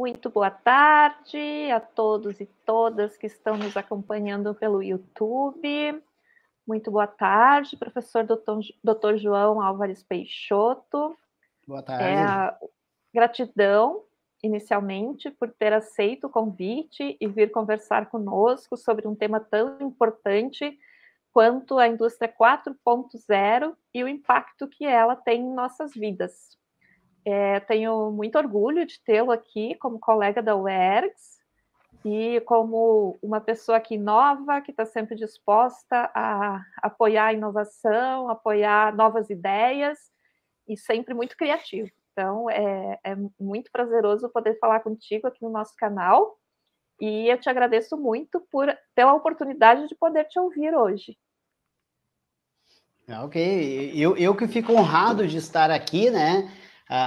Muito boa tarde a todos e todas que estão nos acompanhando pelo YouTube. Muito boa tarde, professor Dr. João Álvares Peixoto. Boa tarde. Gratidão, inicialmente, por ter aceito o convite e vir conversar conosco sobre um tema tão importante quanto a indústria 4.0 e o impacto que ela tem em nossas vidas. Tenho muito orgulho de tê-lo aqui como colega da UERGS e como uma pessoa que inova, que está sempre disposta a apoiar a inovação, apoiar novas ideias e sempre muito criativo. Então, é muito prazeroso poder falar contigo aqui no nosso canal e eu te agradeço muito pela oportunidade de poder te ouvir hoje. Ok, eu que fico honrado de estar aqui, né?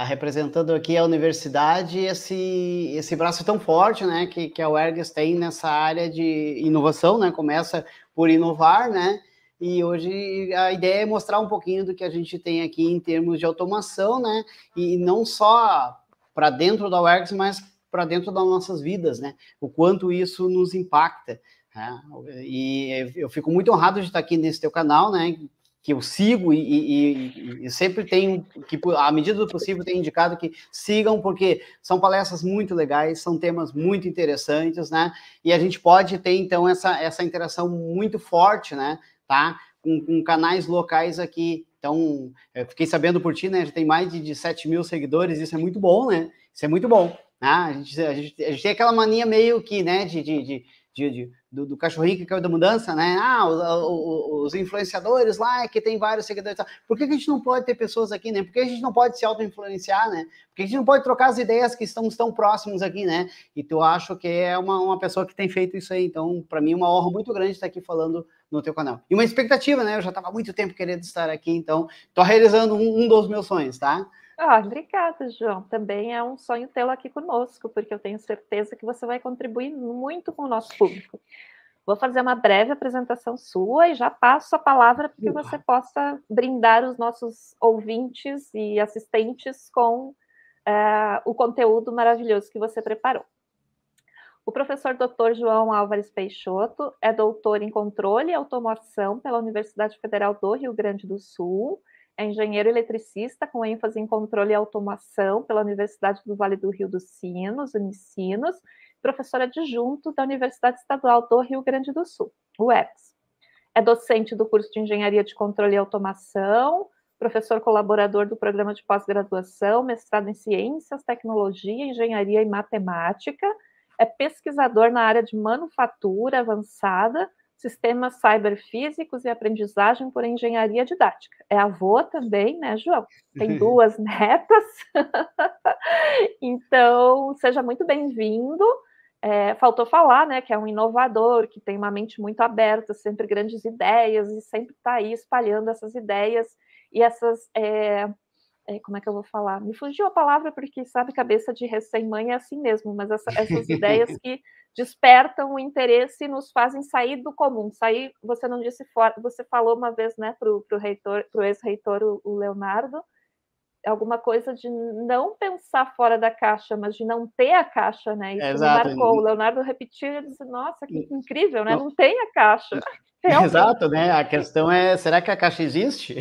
Representando aqui a universidade, esse braço tão forte, né, que a UERGS tem nessa área de inovação, né, começa por inovar, né, e hoje a ideia é mostrar um pouquinho do que a gente tem aqui em termos de automação, né, e não só para dentro da UERGS, mas para dentro das nossas vidas, né, o quanto isso nos impacta, né? E eu fico muito honrado de estar aqui nesse teu canal, né, que eu sigo e sempre tenho, que à medida do possível, tenho indicado que sigam, porque são palestras muito legais, são temas muito interessantes, né? E a gente pode ter, então, essa interação muito forte, né? Tá? Com canais locais aqui. Então, eu fiquei sabendo por ti, né? Já tem mais de 7 mil seguidores, isso é muito bom, né? Isso é muito bom. Né? A gente tem aquela mania meio que, né, do cachorrinho que caiu da mudança, né? Os influenciadores lá, que tem vários seguidores. Por que a gente não pode ter pessoas aqui, né? Por que a gente não pode se auto-influenciar, né? Por que a gente não pode trocar as ideias que estão tão próximos aqui, né? E tu acho que é uma pessoa que tem feito isso aí. Então, para mim, é uma honra muito grande estar aqui falando no teu canal. E uma expectativa, né? Eu já estava há muito tempo querendo estar aqui, então estou realizando um dos meus sonhos, tá? Obrigada, João. Também é um sonho tê-lo aqui conosco, porque eu tenho certeza que você vai contribuir muito com o nosso público. Vou fazer uma breve apresentação sua e já passo a palavra para que você possa brindar os nossos ouvintes e assistentes com o conteúdo maravilhoso que você preparou. O professor Dr. João Álvares Peixoto é doutor em Controle e Automação pela Universidade Federal do Rio Grande do Sul, é engenheiro eletricista com ênfase em Controle e Automação pela Universidade do Vale do Rio dos Sinos, Unicinos, professor adjunto da Universidade Estadual do Rio Grande do Sul, UERGS. É docente do curso de Engenharia de Controle e Automação, professor colaborador do programa de pós-graduação, mestrado em Ciências, Tecnologia, Engenharia e Matemática, é pesquisador na área de manufatura avançada, sistemas cyberfísicos e aprendizagem por engenharia didática. É avô também, né, João? Tem 2 netas. Então, seja muito bem-vindo. Faltou falar, né, que é um inovador, que tem uma mente muito aberta, sempre grandes ideias, e sempre está aí espalhando essas ideias e essas... como é que eu vou falar? Me fugiu a palavra porque, sabe, cabeça de recém-mãe é assim mesmo, mas essas ideias que despertam o interesse e nos fazem sair do comum. Sair, você não disse fora, você falou uma vez, né, pro ex-reitor, o Leonardo, alguma coisa de não pensar fora da caixa, mas de não ter a caixa, né? Isso me marcou. O Leonardo repetiu e disse, nossa, que incrível, né? Não tem a caixa. Realmente. Exato, né? A questão é, será que a caixa existe?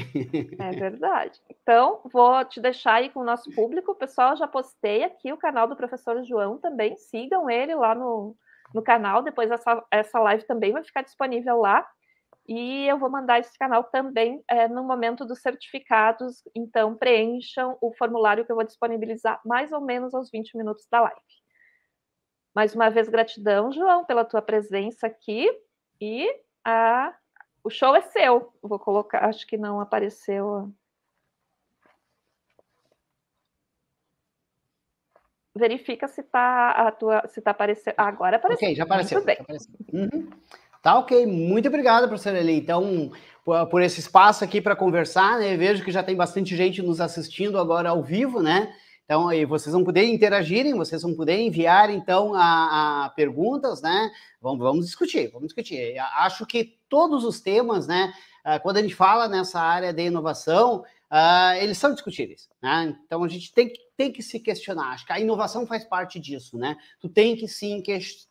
É verdade. Então, vou te deixar aí com o nosso público. Pessoal, já postei aqui o canal do professor João também. Sigam ele lá no canal. Depois essa live também vai ficar disponível lá. E eu vou mandar esse canal também no momento dos certificados. Então, preencham o formulário que eu vou disponibilizar mais ou menos aos 20 minutos da live. Mais uma vez, gratidão, João, pela tua presença aqui. E o show é seu. Vou colocar, acho que não apareceu. Verifica se está aparecendo. Agora apareceu. Ok, já apareceu. Muito bem. Já apareceu. Tá ok, muito obrigado, professora Eli. Então, por esse espaço aqui para conversar, né? Eu vejo que já tem bastante gente nos assistindo agora ao vivo, né? Então, aí vocês vão poder interagirem, vocês vão poder enviar, então, a perguntas, né? Vamos discutir, vamos discutir. Acho que todos os temas, né? Quando a gente fala nessa área de inovação, eles são discutíveis, né? Então a gente tem que se questionar. Acho que a inovação faz parte disso, né? Tu tem que sim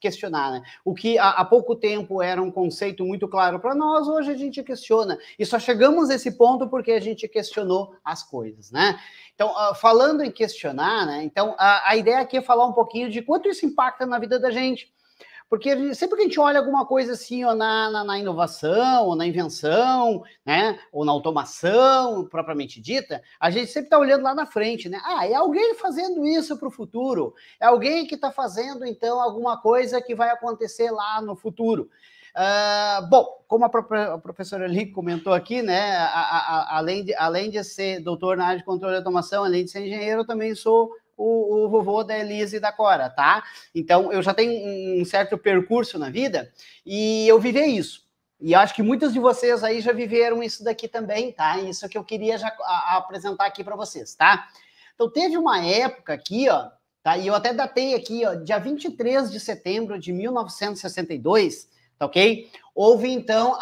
questionar, né? O que há pouco tempo era um conceito muito claro para nós, hoje a gente questiona. E só chegamos a esse ponto porque a gente questionou as coisas, né? Então, falando em questionar, né? Então a ideia aqui é falar um pouquinho de quanto isso impacta na vida da gente. Porque sempre que a gente olha alguma coisa assim, ó, na inovação, ou na invenção, né, ou na automação propriamente dita, a gente sempre está olhando lá na frente, né? É alguém fazendo isso para o futuro, é alguém que está fazendo, então, alguma coisa que vai acontecer lá no futuro. Bom, como a professora ali comentou aqui, né, além de ser doutor na área de controle de automação, além de ser engenheiro, eu também sou o vovô da Elise e da Cora, tá? Então, eu já tenho um certo percurso na vida e eu vivi isso. E acho que muitos de vocês aí já viveram isso daqui também, tá? Isso que eu queria já apresentar aqui para vocês, tá? Então, teve uma época aqui, ó, tá? E eu até datei aqui, ó, dia 23 de setembro de 1962, tá ok? Houve, então,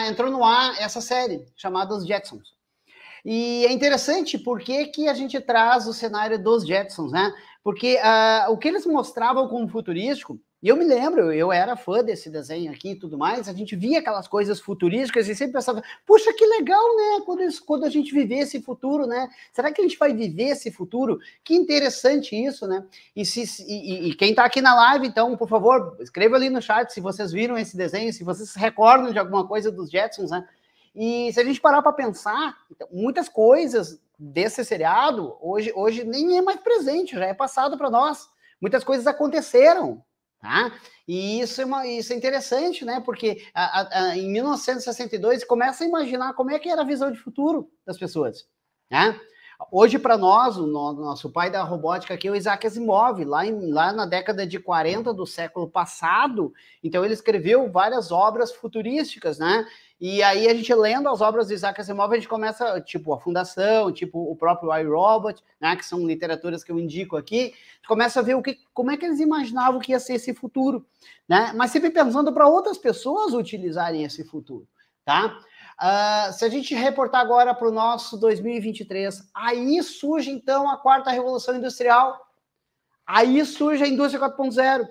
entrou no ar essa série chamada Os Jetsons. E é interessante porque a gente traz o cenário dos Jetsons, né? Porque o que eles mostravam como futurístico, e eu me lembro, eu era fã desse desenho aqui e tudo mais, a gente via aquelas coisas futurísticas e sempre pensava, puxa, que legal, né? Quando a gente viver esse futuro, né? Será que a gente vai viver esse futuro? Que interessante isso, né? E quem tá aqui na live, então, por favor, escreva ali no chat se vocês viram esse desenho, se vocês se recordam de alguma coisa dos Jetsons, né? E se a gente parar para pensar, então, muitas coisas desse seriado hoje nem é mais presente, já é passado para nós. Muitas coisas aconteceram, tá? E isso é interessante, né? Porque em 1962 começa a imaginar como é que era a visão de futuro das pessoas, né? Hoje, para nós, o nosso pai da robótica aqui é o Isaac Asimov, lá na década de 40 do século passado. Então, ele escreveu várias obras futurísticas, né? E aí, a gente lendo as obras do Isaac Asimov, a gente começa, tipo, a Fundação, tipo, o próprio iRobot, né? Que são literaturas que eu indico aqui. A gente começa a ver como é que eles imaginavam que ia ser esse futuro, né? Mas sempre pensando para outras pessoas utilizarem esse futuro, tá? Se a gente reportar agora para o nosso 2023, aí surge, então, a quarta revolução industrial, aí surge a indústria 4.0.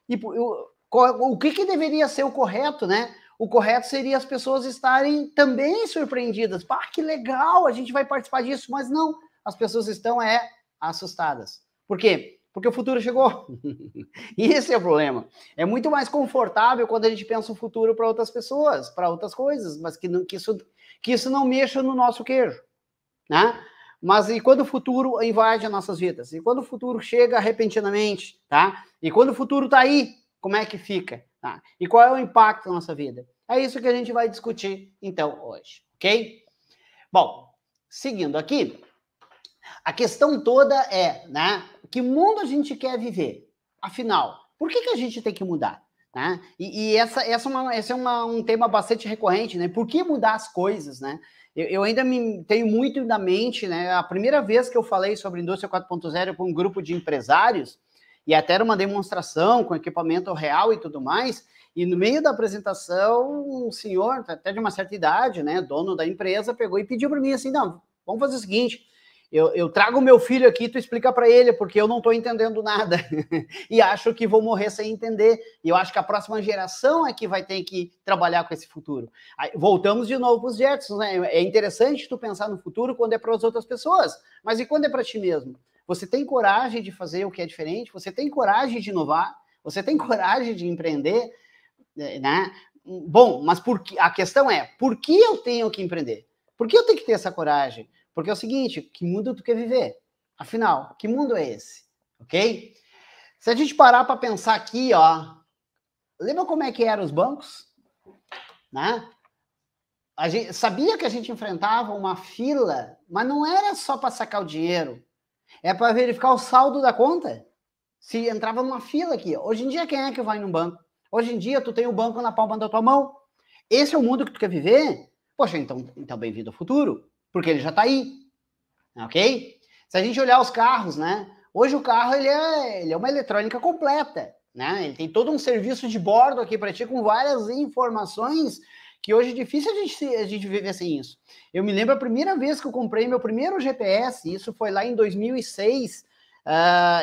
E o que deveria ser o correto, né? O correto seria as pessoas estarem também surpreendidas. Pá, que legal, a gente vai participar disso, mas não, as pessoas estão assustadas. Por quê? Porque o futuro chegou. E esse é o problema. É muito mais confortável quando a gente pensa o futuro para outras pessoas, para outras coisas, mas que isso não mexa no nosso queijo, né? Mas e quando o futuro invade as nossas vidas? E quando o futuro chega repentinamente, tá? E quando o futuro está aí, como é que fica? Tá? E qual é o impacto na nossa vida? É isso que a gente vai discutir, então, hoje, ok? Bom, seguindo aqui, a questão toda é, né? Que mundo a gente quer viver? Afinal, por que a gente tem que mudar? Né? E esse é um tema bastante recorrente, né? Por que mudar as coisas, né? Eu ainda tenho muito na mente, né? A primeira vez que eu falei sobre indústria 4.0 com um grupo de empresários, e até era uma demonstração com equipamento real e tudo mais, e no meio da apresentação, um senhor, até de uma certa idade, né? Dono da empresa, pegou e pediu para mim assim, não, vamos fazer o seguinte, eu trago o meu filho aqui, tu explica para ele, porque eu não estou entendendo nada. E acho que vou morrer sem entender. E eu acho que a próxima geração é que vai ter que trabalhar com esse futuro. Aí, voltamos de novo para os Jetsons, né? É interessante tu pensar no futuro quando é para as outras pessoas, mas e quando é para ti mesmo? Você tem coragem de fazer o que é diferente? Você tem coragem de inovar? Você tem coragem de empreender? Né? Bom, mas a questão é, por que eu tenho que empreender? Por que eu tenho que ter essa coragem? Porque é o seguinte, que mundo tu quer viver? Afinal, que mundo é esse? Ok? Se a gente parar para pensar aqui, ó, lembra como é que eram os bancos? Né? Sabia que a gente enfrentava uma fila, mas não era só para sacar o dinheiro, é para verificar o saldo da conta. Se entrava numa fila aqui. Hoje em dia, quem é que vai num banco? Hoje em dia, tu tem o banco na palma da tua mão. Esse é o mundo que tu quer viver? Poxa, então bem-vindo ao futuro. Porque ele já está aí, ok? Se a gente olhar os carros, né? Hoje o carro ele é uma eletrônica completa, né? Ele tem todo um serviço de bordo aqui para ti com várias informações que hoje é difícil a gente viver sem isso. Eu me lembro a primeira vez que eu comprei meu primeiro GPS, isso foi lá em 2006,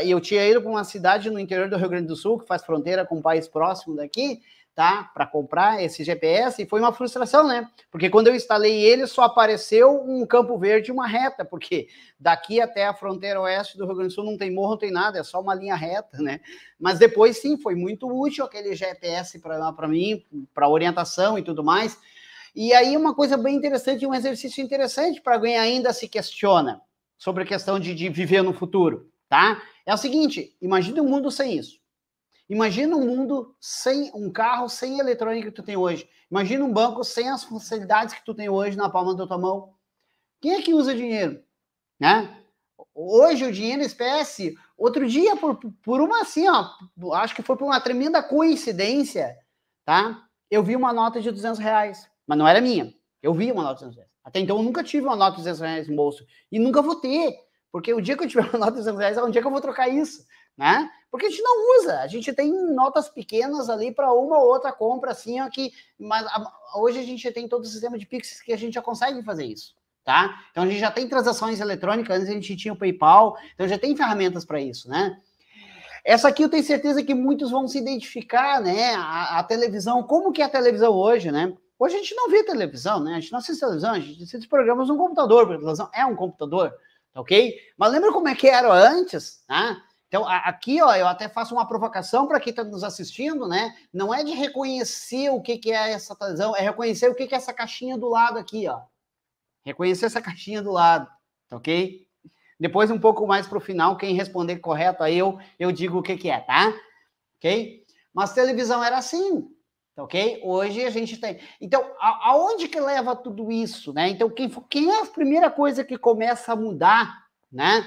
e eu tinha ido para uma cidade no interior do Rio Grande do Sul, que faz fronteira com um país próximo daqui, tá? Para comprar esse GPS, e foi uma frustração, né? Porque quando eu instalei ele, só apareceu um campo verde e uma reta, porque daqui até a fronteira oeste do Rio Grande do Sul não tem morro, não tem nada, é só uma linha reta, né? Mas depois, sim, foi muito útil aquele GPS para mim, para orientação e tudo mais. E aí uma coisa bem interessante, um exercício interessante para quem ainda se questiona sobre a questão de viver no futuro, tá? É o seguinte, imagine um mundo sem isso. Imagina um mundo sem um carro, sem a eletrônica que tu tem hoje. Imagina um banco sem as facilidades que tu tem hoje na palma da tua mão. Quem é que usa dinheiro? Né? Hoje o dinheiro em espécie, outro dia, por uma assim, ó, acho que foi por uma tremenda coincidência, tá? Eu vi uma nota de R$200, mas não era minha. Eu vi uma nota de R$200. Até então eu nunca tive uma nota de R$200 no bolso. E nunca vou ter. Porque o dia que eu tiver uma nota de R$200 é um dia que eu vou trocar isso. Né? Porque a gente não usa, a gente tem notas pequenas ali para uma ou outra compra, assim, aqui, mas hoje a gente tem todo o sistema de Pix que a gente já consegue fazer isso, tá? Então a gente já tem transações eletrônicas, antes a gente tinha o PayPal, então já tem ferramentas para isso, né? Essa aqui eu tenho certeza que muitos vão se identificar, né? A televisão, como que é a televisão hoje, né? Hoje a gente não vê televisão, né? A gente não assiste televisão, a gente assiste programas no computador, porque a televisão é um computador, ok? Mas lembra como é que era antes, né? Então, aqui, ó, eu até faço uma provocação para quem está nos assistindo, né? Não é de reconhecer o que é essa televisão, é reconhecer o que é essa caixinha do lado aqui, ó. Reconhecer essa caixinha do lado, ok? Depois, um pouco mais para o final, quem responder correto, aí eu digo o que é, tá? Ok? Mas televisão era assim, ok? Hoje a gente tem... Então, aonde que leva tudo isso, né? Então, quem é a primeira coisa que começa a mudar, né?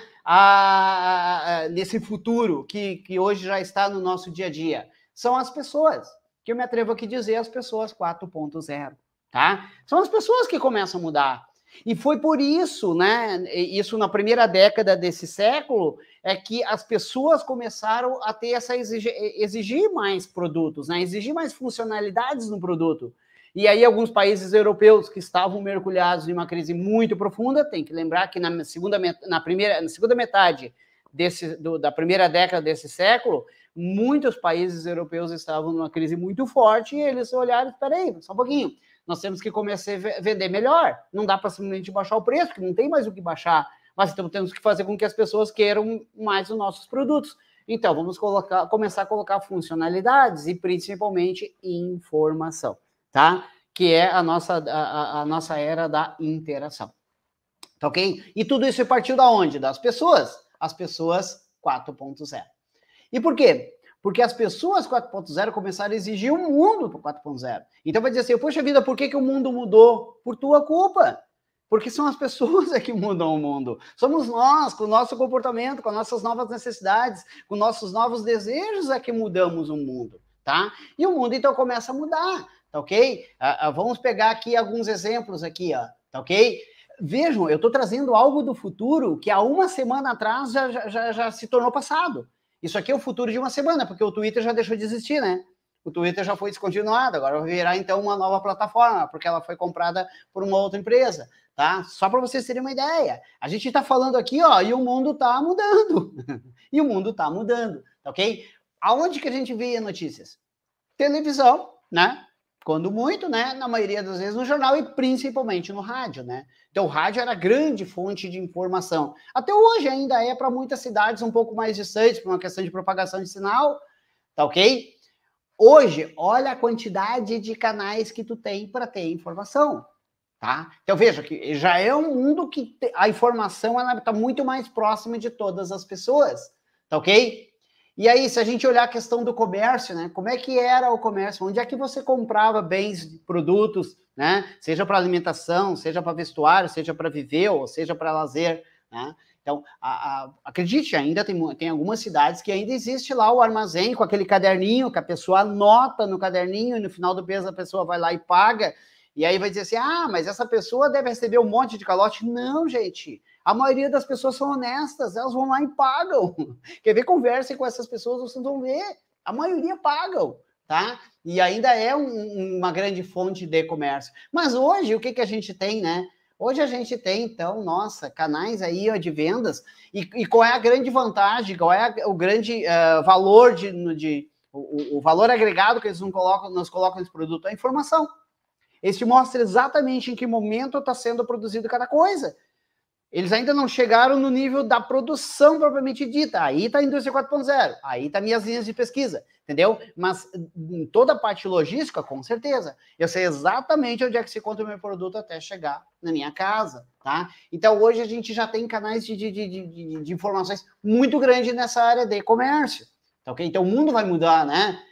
Nesse futuro que hoje já está no nosso dia a dia? São as pessoas, que eu me atrevo aqui a dizer as pessoas 4.0, tá? São as pessoas que começam a mudar. E foi por isso, né? Isso na primeira década desse século, é que as pessoas começaram a ter exigir mais produtos, né? Exigir mais funcionalidades no produto. E aí alguns países europeus que estavam mergulhados em uma crise muito profunda, tem que lembrar que na segunda metade da primeira década desse século, muitos países europeus estavam numa crise muito forte e eles olharam, espera aí, só um pouquinho, nós temos que começar a vender melhor, não dá para simplesmente baixar o preço, porque não tem mais o que baixar, mas então temos que fazer com que as pessoas queiram mais os nossos produtos. Então, vamos começar a colocar funcionalidades e principalmente informação, tá? Que é a nossa era da interação. Tá ok? E tudo isso partiu da onde? Das pessoas. As pessoas 4.0. E por quê? Porque as pessoas 4.0 começaram a exigir um mundo para 4.0. Então vai dizer assim, poxa vida, por que o mundo mudou? Por tua culpa. Porque são as pessoas que mudam o mundo. Somos nós, com o nosso comportamento, com as nossas novas necessidades, com nossos novos desejos é que mudamos o mundo, tá? E o mundo então começa a mudar, tá ok? Vamos pegar aqui alguns exemplos aqui, ó, tá ok? Vejam, eu estou trazendo algo do futuro que há uma semana atrás já se tornou passado. Isso aqui é o futuro de uma semana, porque o Twitter já deixou de existir, né? O Twitter já foi descontinuado, agora vai virar, então, uma nova plataforma, porque ela foi comprada por uma outra empresa, tá? Só para vocês terem uma ideia. A gente está falando aqui, ó, e o mundo está mudando. E o mundo está mudando, ok? Aonde que a gente vê notícias? Televisão, né? Quando muito, né? Na maioria das vezes no jornal e principalmente no rádio, né? Então, o rádio era a grande fonte de informação. Até hoje ainda é para muitas cidades um pouco mais distantes, por uma questão de propagação de sinal, tá ok? Hoje, olha a quantidade de canais que tu tem para ter informação, tá? Então, veja que já é um mundo que a informação está muito mais próxima de todas as pessoas, tá ok? E aí, se a gente olhar a questão do comércio, né? Como é que era o comércio? Onde é que você comprava bens, produtos, né? Seja para alimentação, seja para vestuário, seja para viver, ou seja para lazer, né? Então, acredite, ainda tem algumas cidades que ainda existe lá o armazém com aquele caderninho que a pessoa anota no caderninho e no final do mês a pessoa vai lá e paga. E aí vai dizer assim, mas essa pessoa deve receber um monte de calote. Não, gente. A maioria das pessoas são honestas, elas vão lá e pagam. Quer ver? Conversem com essas pessoas, vocês vão ver. A maioria pagam, tá? E ainda é uma grande fonte de comércio. Mas hoje, o que a gente tem, né? Hoje a gente tem, então, nossa, canais aí ó, de vendas, e qual é a grande vantagem, qual é o grande valor o valor agregado que eles nos colocam nesse produto? A informação. Eles te mostram exatamente em que momento está sendo produzido cada coisa. Eles ainda não chegaram no nível da produção propriamente dita. Aí está a indústria 4.0, aí está minhas linhas de pesquisa, entendeu? Mas em toda a parte logística, com certeza. Eu sei exatamente onde é que se encontra o meu produto até chegar na minha casa, tá? Então, hoje a gente já tem canais de informações muito grandes nessa área de comércio, tá ok? Então, o mundo vai mudar, né?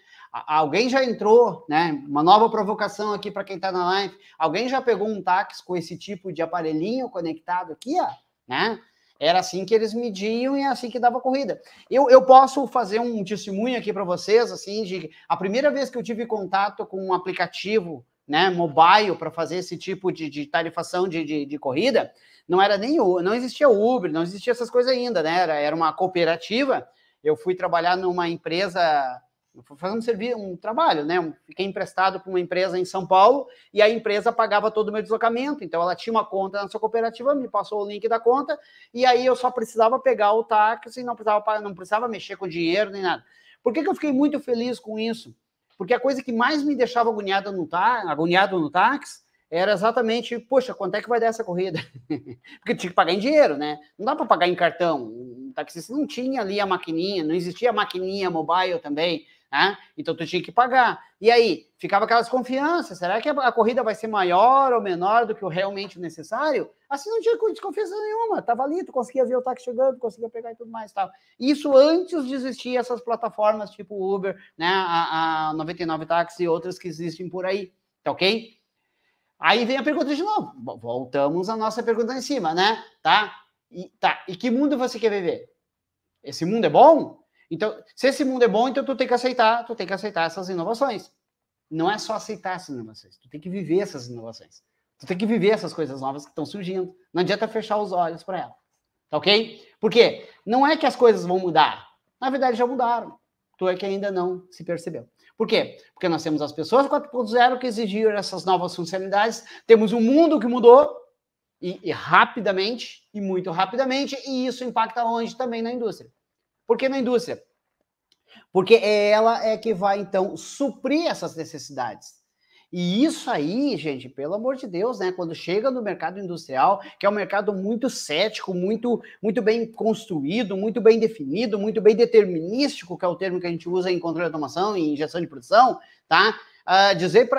Alguém já entrou, né? Uma nova provocação aqui para quem está na live. Alguém já pegou um táxi com esse tipo de aparelhinho conectado aqui, ó, né? Era assim que eles mediam e é assim que dava corrida. Eu posso fazer um testemunho aqui para vocês, assim, de a primeira vez que eu tive contato com um aplicativo, né, mobile para fazer esse tipo de tarifação de corrida, não existia Uber, não existia essas coisas ainda, né? Era uma cooperativa. Eu fui trabalhar numa empresa. Fui fazer um trabalho, né? Fiquei emprestado para uma empresa em São Paulo e a empresa pagava todo o meu deslocamento. Então, ela tinha uma conta na sua cooperativa, me passou o link da conta e aí eu só precisava pegar o táxi, não precisava mexer com dinheiro nem nada. Por que eu fiquei muito feliz com isso? Porque a coisa que mais me deixava agoniado no táxi era exatamente, poxa, quanto é que vai dar essa corrida? Porque tinha que pagar em dinheiro, né? Não dá para pagar em cartão. O taxista não tinha ali a maquininha, não existia a maquininha mobile também. Né? Então tu tinha que pagar. E aí, ficava aquela desconfiança, será que a corrida vai ser maior ou menor do que o realmente necessário? Assim não tinha desconfiança nenhuma, tava ali, tu conseguia ver o táxi chegando, conseguia pegar e tudo mais. Tal. Isso antes de existir essas plataformas tipo Uber, né, a 99 Táxi e outras que existem por aí, tá ok? Aí vem a pergunta de novo, voltamos à nossa pergunta em cima, né? E que mundo você quer viver? Esse mundo é bom? Então, se esse mundo é bom, então tu tem que aceitar essas inovações. Não é só aceitar essas inovações, tu tem que viver essas inovações. Tu tem que viver essas coisas novas que estão surgindo. Não adianta fechar os olhos para ela. Tá ok? Por quê? Não é que as coisas vão mudar. Na verdade, já mudaram. Tu é que ainda não se percebeu. Por quê? Porque nós temos as pessoas 4.0 que exigiram essas novas funcionalidades. Temos um mundo que mudou e rapidamente, e muito rapidamente, e isso impacta onde? Também na indústria. Por que na indústria? Porque ela é que vai, então, suprir essas necessidades. E isso aí, gente, pelo amor de Deus, né? Quando chega no mercado industrial, que é um mercado muito cético, muito bem construído, muito bem definido, muito bem determinístico, que é o termo que a gente usa em controle de automação e em gestão de produção, tá? Dizer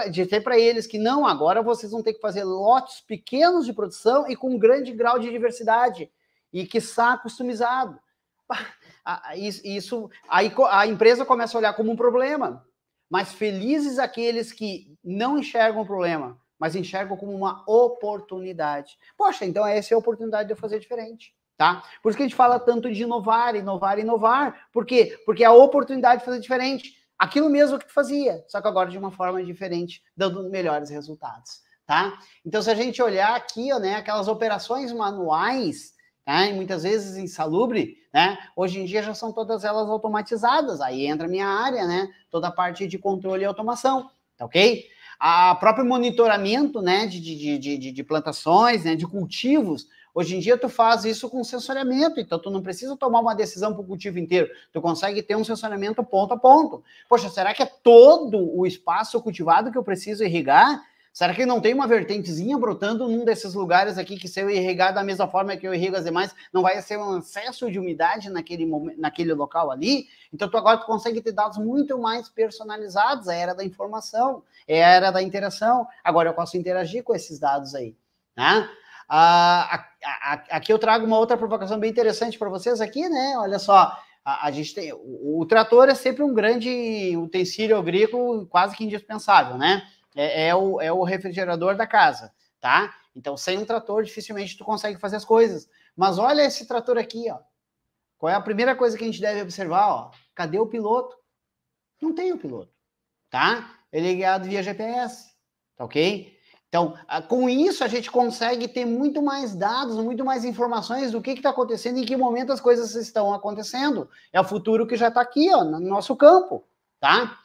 para eles que não, agora vocês vão ter que fazer lotes pequenos de produção e com um grande grau de diversidade e, quiçá, customizado. Isso, aí a empresa começa a olhar como um problema, mas felizes aqueles que não enxergam o problema, mas enxergam como uma oportunidade. Poxa, então essa é a oportunidade de eu fazer diferente, tá? Por isso que a gente fala tanto de inovar. Por quê? Porque a oportunidade de fazer diferente, aquilo mesmo que tu fazia, só que agora de uma forma diferente, dando melhores resultados, tá? Então, se a gente olhar aqui, né, aquelas operações manuais, e muitas vezes insalubre, né? Hoje em dia já são todas elas automatizadas, aí entra a minha área, né? Toda a parte de controle e automação, tá ok? A próprio monitoramento, né, de plantações, né, de cultivos, hoje em dia tu faz isso com sensoriamento, então tu não precisa tomar uma decisão para o cultivo inteiro, tu consegue ter um sensoriamento ponto a ponto. Poxa, será que é todo o espaço cultivado que eu preciso irrigar? Será que não tem uma vertentezinha brotando num desses lugares aqui que se eu irrigar da mesma forma que eu irrigo as demais, não vai ser um excesso de umidade naquele local ali? Então, agora tu consegue ter dados muito mais personalizados, a era da informação, é a era da interação. Agora eu posso interagir com esses dados aí, né? Aqui eu trago uma outra provocação bem interessante para vocês aqui, né? Olha só, a gente tem... O trator é sempre um grande utensílio agrícola quase que indispensável, né? É o refrigerador da casa, tá? Então, sem um trator, dificilmente tu consegue fazer as coisas. Mas olha esse trator aqui, ó. Qual é a primeira coisa que a gente deve observar, ó? Cadê o piloto? Não tem o piloto, tá? Ele é guiado via GPS, tá ok? Então, com isso, a gente consegue ter muito mais dados, muito mais informações do que está acontecendo e em que momento as coisas estão acontecendo. É o futuro que já está aqui, ó, no nosso campo, tá?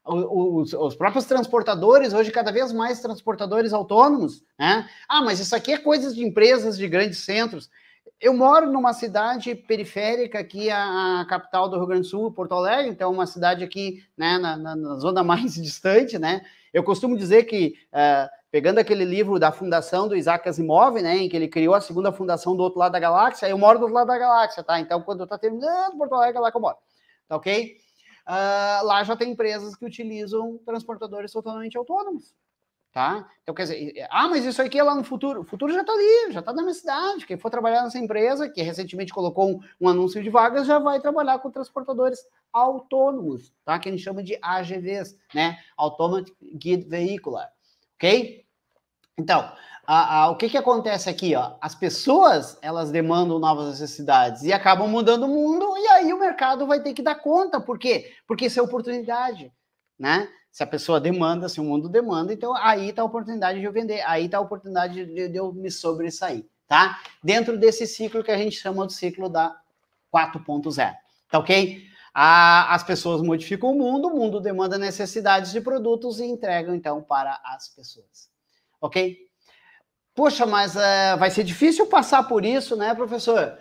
os próprios transportadores, hoje cada vez mais transportadores autônomos, né? Ah, mas isso aqui é coisas de empresas de grandes centros. Eu moro numa cidade periférica aqui, a capital do Rio Grande do Sul, Porto Alegre, então uma cidade aqui, né, na zona mais distante, né? Eu costumo dizer que, pegando aquele livro da fundação do Isaac Asimov, né, em que ele criou a segunda fundação do outro lado da galáxia, eu moro do outro lado da galáxia, tá? Então, quando eu tô terminando Porto Alegre, é lá que eu moro, tá ok? Lá já tem empresas que utilizam transportadores totalmente autônomos, tá? Então, quer dizer, mas isso aqui é lá no futuro. O futuro já está ali, já está na minha cidade. Quem for trabalhar nessa empresa, que recentemente colocou um anúncio de vagas, já vai trabalhar com transportadores autônomos, tá? Que a gente chama de AGVs, né? Automatic Guided Vehicular, ok? Então, o que acontece aqui, ó? As pessoas, elas demandam novas necessidades e acabam mudando o mundo, e aí o mercado vai ter que dar conta. Por quê? Porque isso é oportunidade, né? Se a pessoa demanda, se o mundo demanda, então aí está a oportunidade de eu vender, aí está a oportunidade de eu me sobressair, tá? Dentro desse ciclo que a gente chama de ciclo da 4.0, tá ok? As pessoas modificam o mundo demanda necessidades de produtos e entregam, então, para as pessoas. Ok? Poxa, mas vai ser difícil passar por isso, né, professor?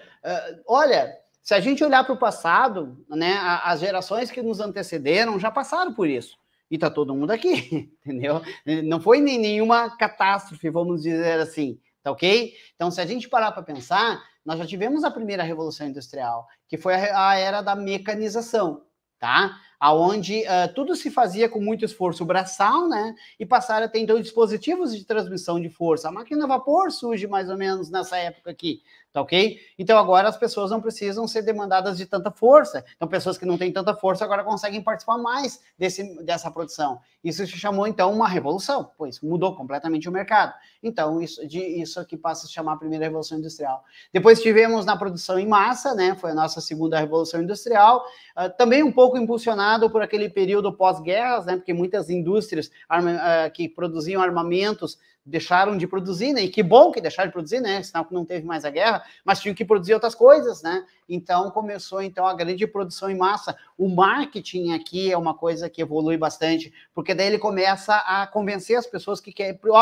Olha, se a gente olhar para o passado, né, as gerações que nos antecederam já passaram por isso. E tá todo mundo aqui, entendeu? Não foi nenhuma catástrofe, vamos dizer assim, tá ok? Então, se a gente parar para pensar, nós já tivemos a primeira revolução industrial, que foi a era da mecanização, tá? Aonde tudo se fazia com muito esforço braçal, né? E passaram a ter, então, dispositivos de transmissão de força. A máquina a vapor surge mais ou menos nessa época aqui, tá ok? Então, agora as pessoas não precisam ser demandadas de tanta força. Então, pessoas que não têm tanta força agora conseguem participar mais dessa produção. Isso se chamou, então, uma revolução, pois mudou completamente o mercado. Então, isso aqui passa a se chamar a primeira revolução industrial. Depois tivemos na produção em massa, né? Foi a nossa segunda revolução industrial, também um pouco impulsionada por aquele período pós-guerras, né? Porque muitas indústrias que produziam armamentos deixaram de produzir, né? E que bom que deixaram de produzir, né? Senão não teve mais a guerra, mas tinham que produzir outras coisas, né? Então começou então a grande produção em massa. O marketing aqui é uma coisa que evolui bastante, porque daí ele começa a convencer as pessoas que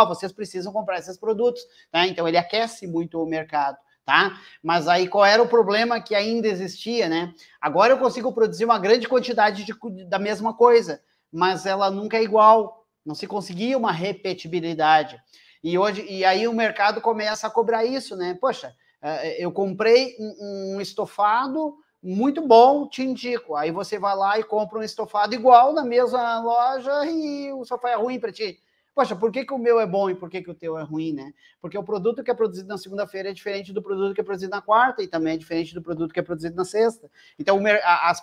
vocês precisam comprar esses produtos, tá? Então ele aquece muito o mercado. Tá? Mas aí qual era o problema que ainda existia, né? Agora eu consigo produzir uma grande quantidade da mesma coisa, mas ela nunca é igual, não se conseguia uma repetibilidade. E aí o mercado começa a cobrar isso, né? Poxa, eu comprei um estofado muito bom, te indico. Aí você vai lá e compra um estofado igual na mesma loja e o sofá é ruim para ti. Poxa, por que o meu é bom e por que o teu é ruim, né? Porque o produto que é produzido na segunda-feira é diferente do produto que é produzido na quarta e também é diferente do produto que é produzido na sexta. Então,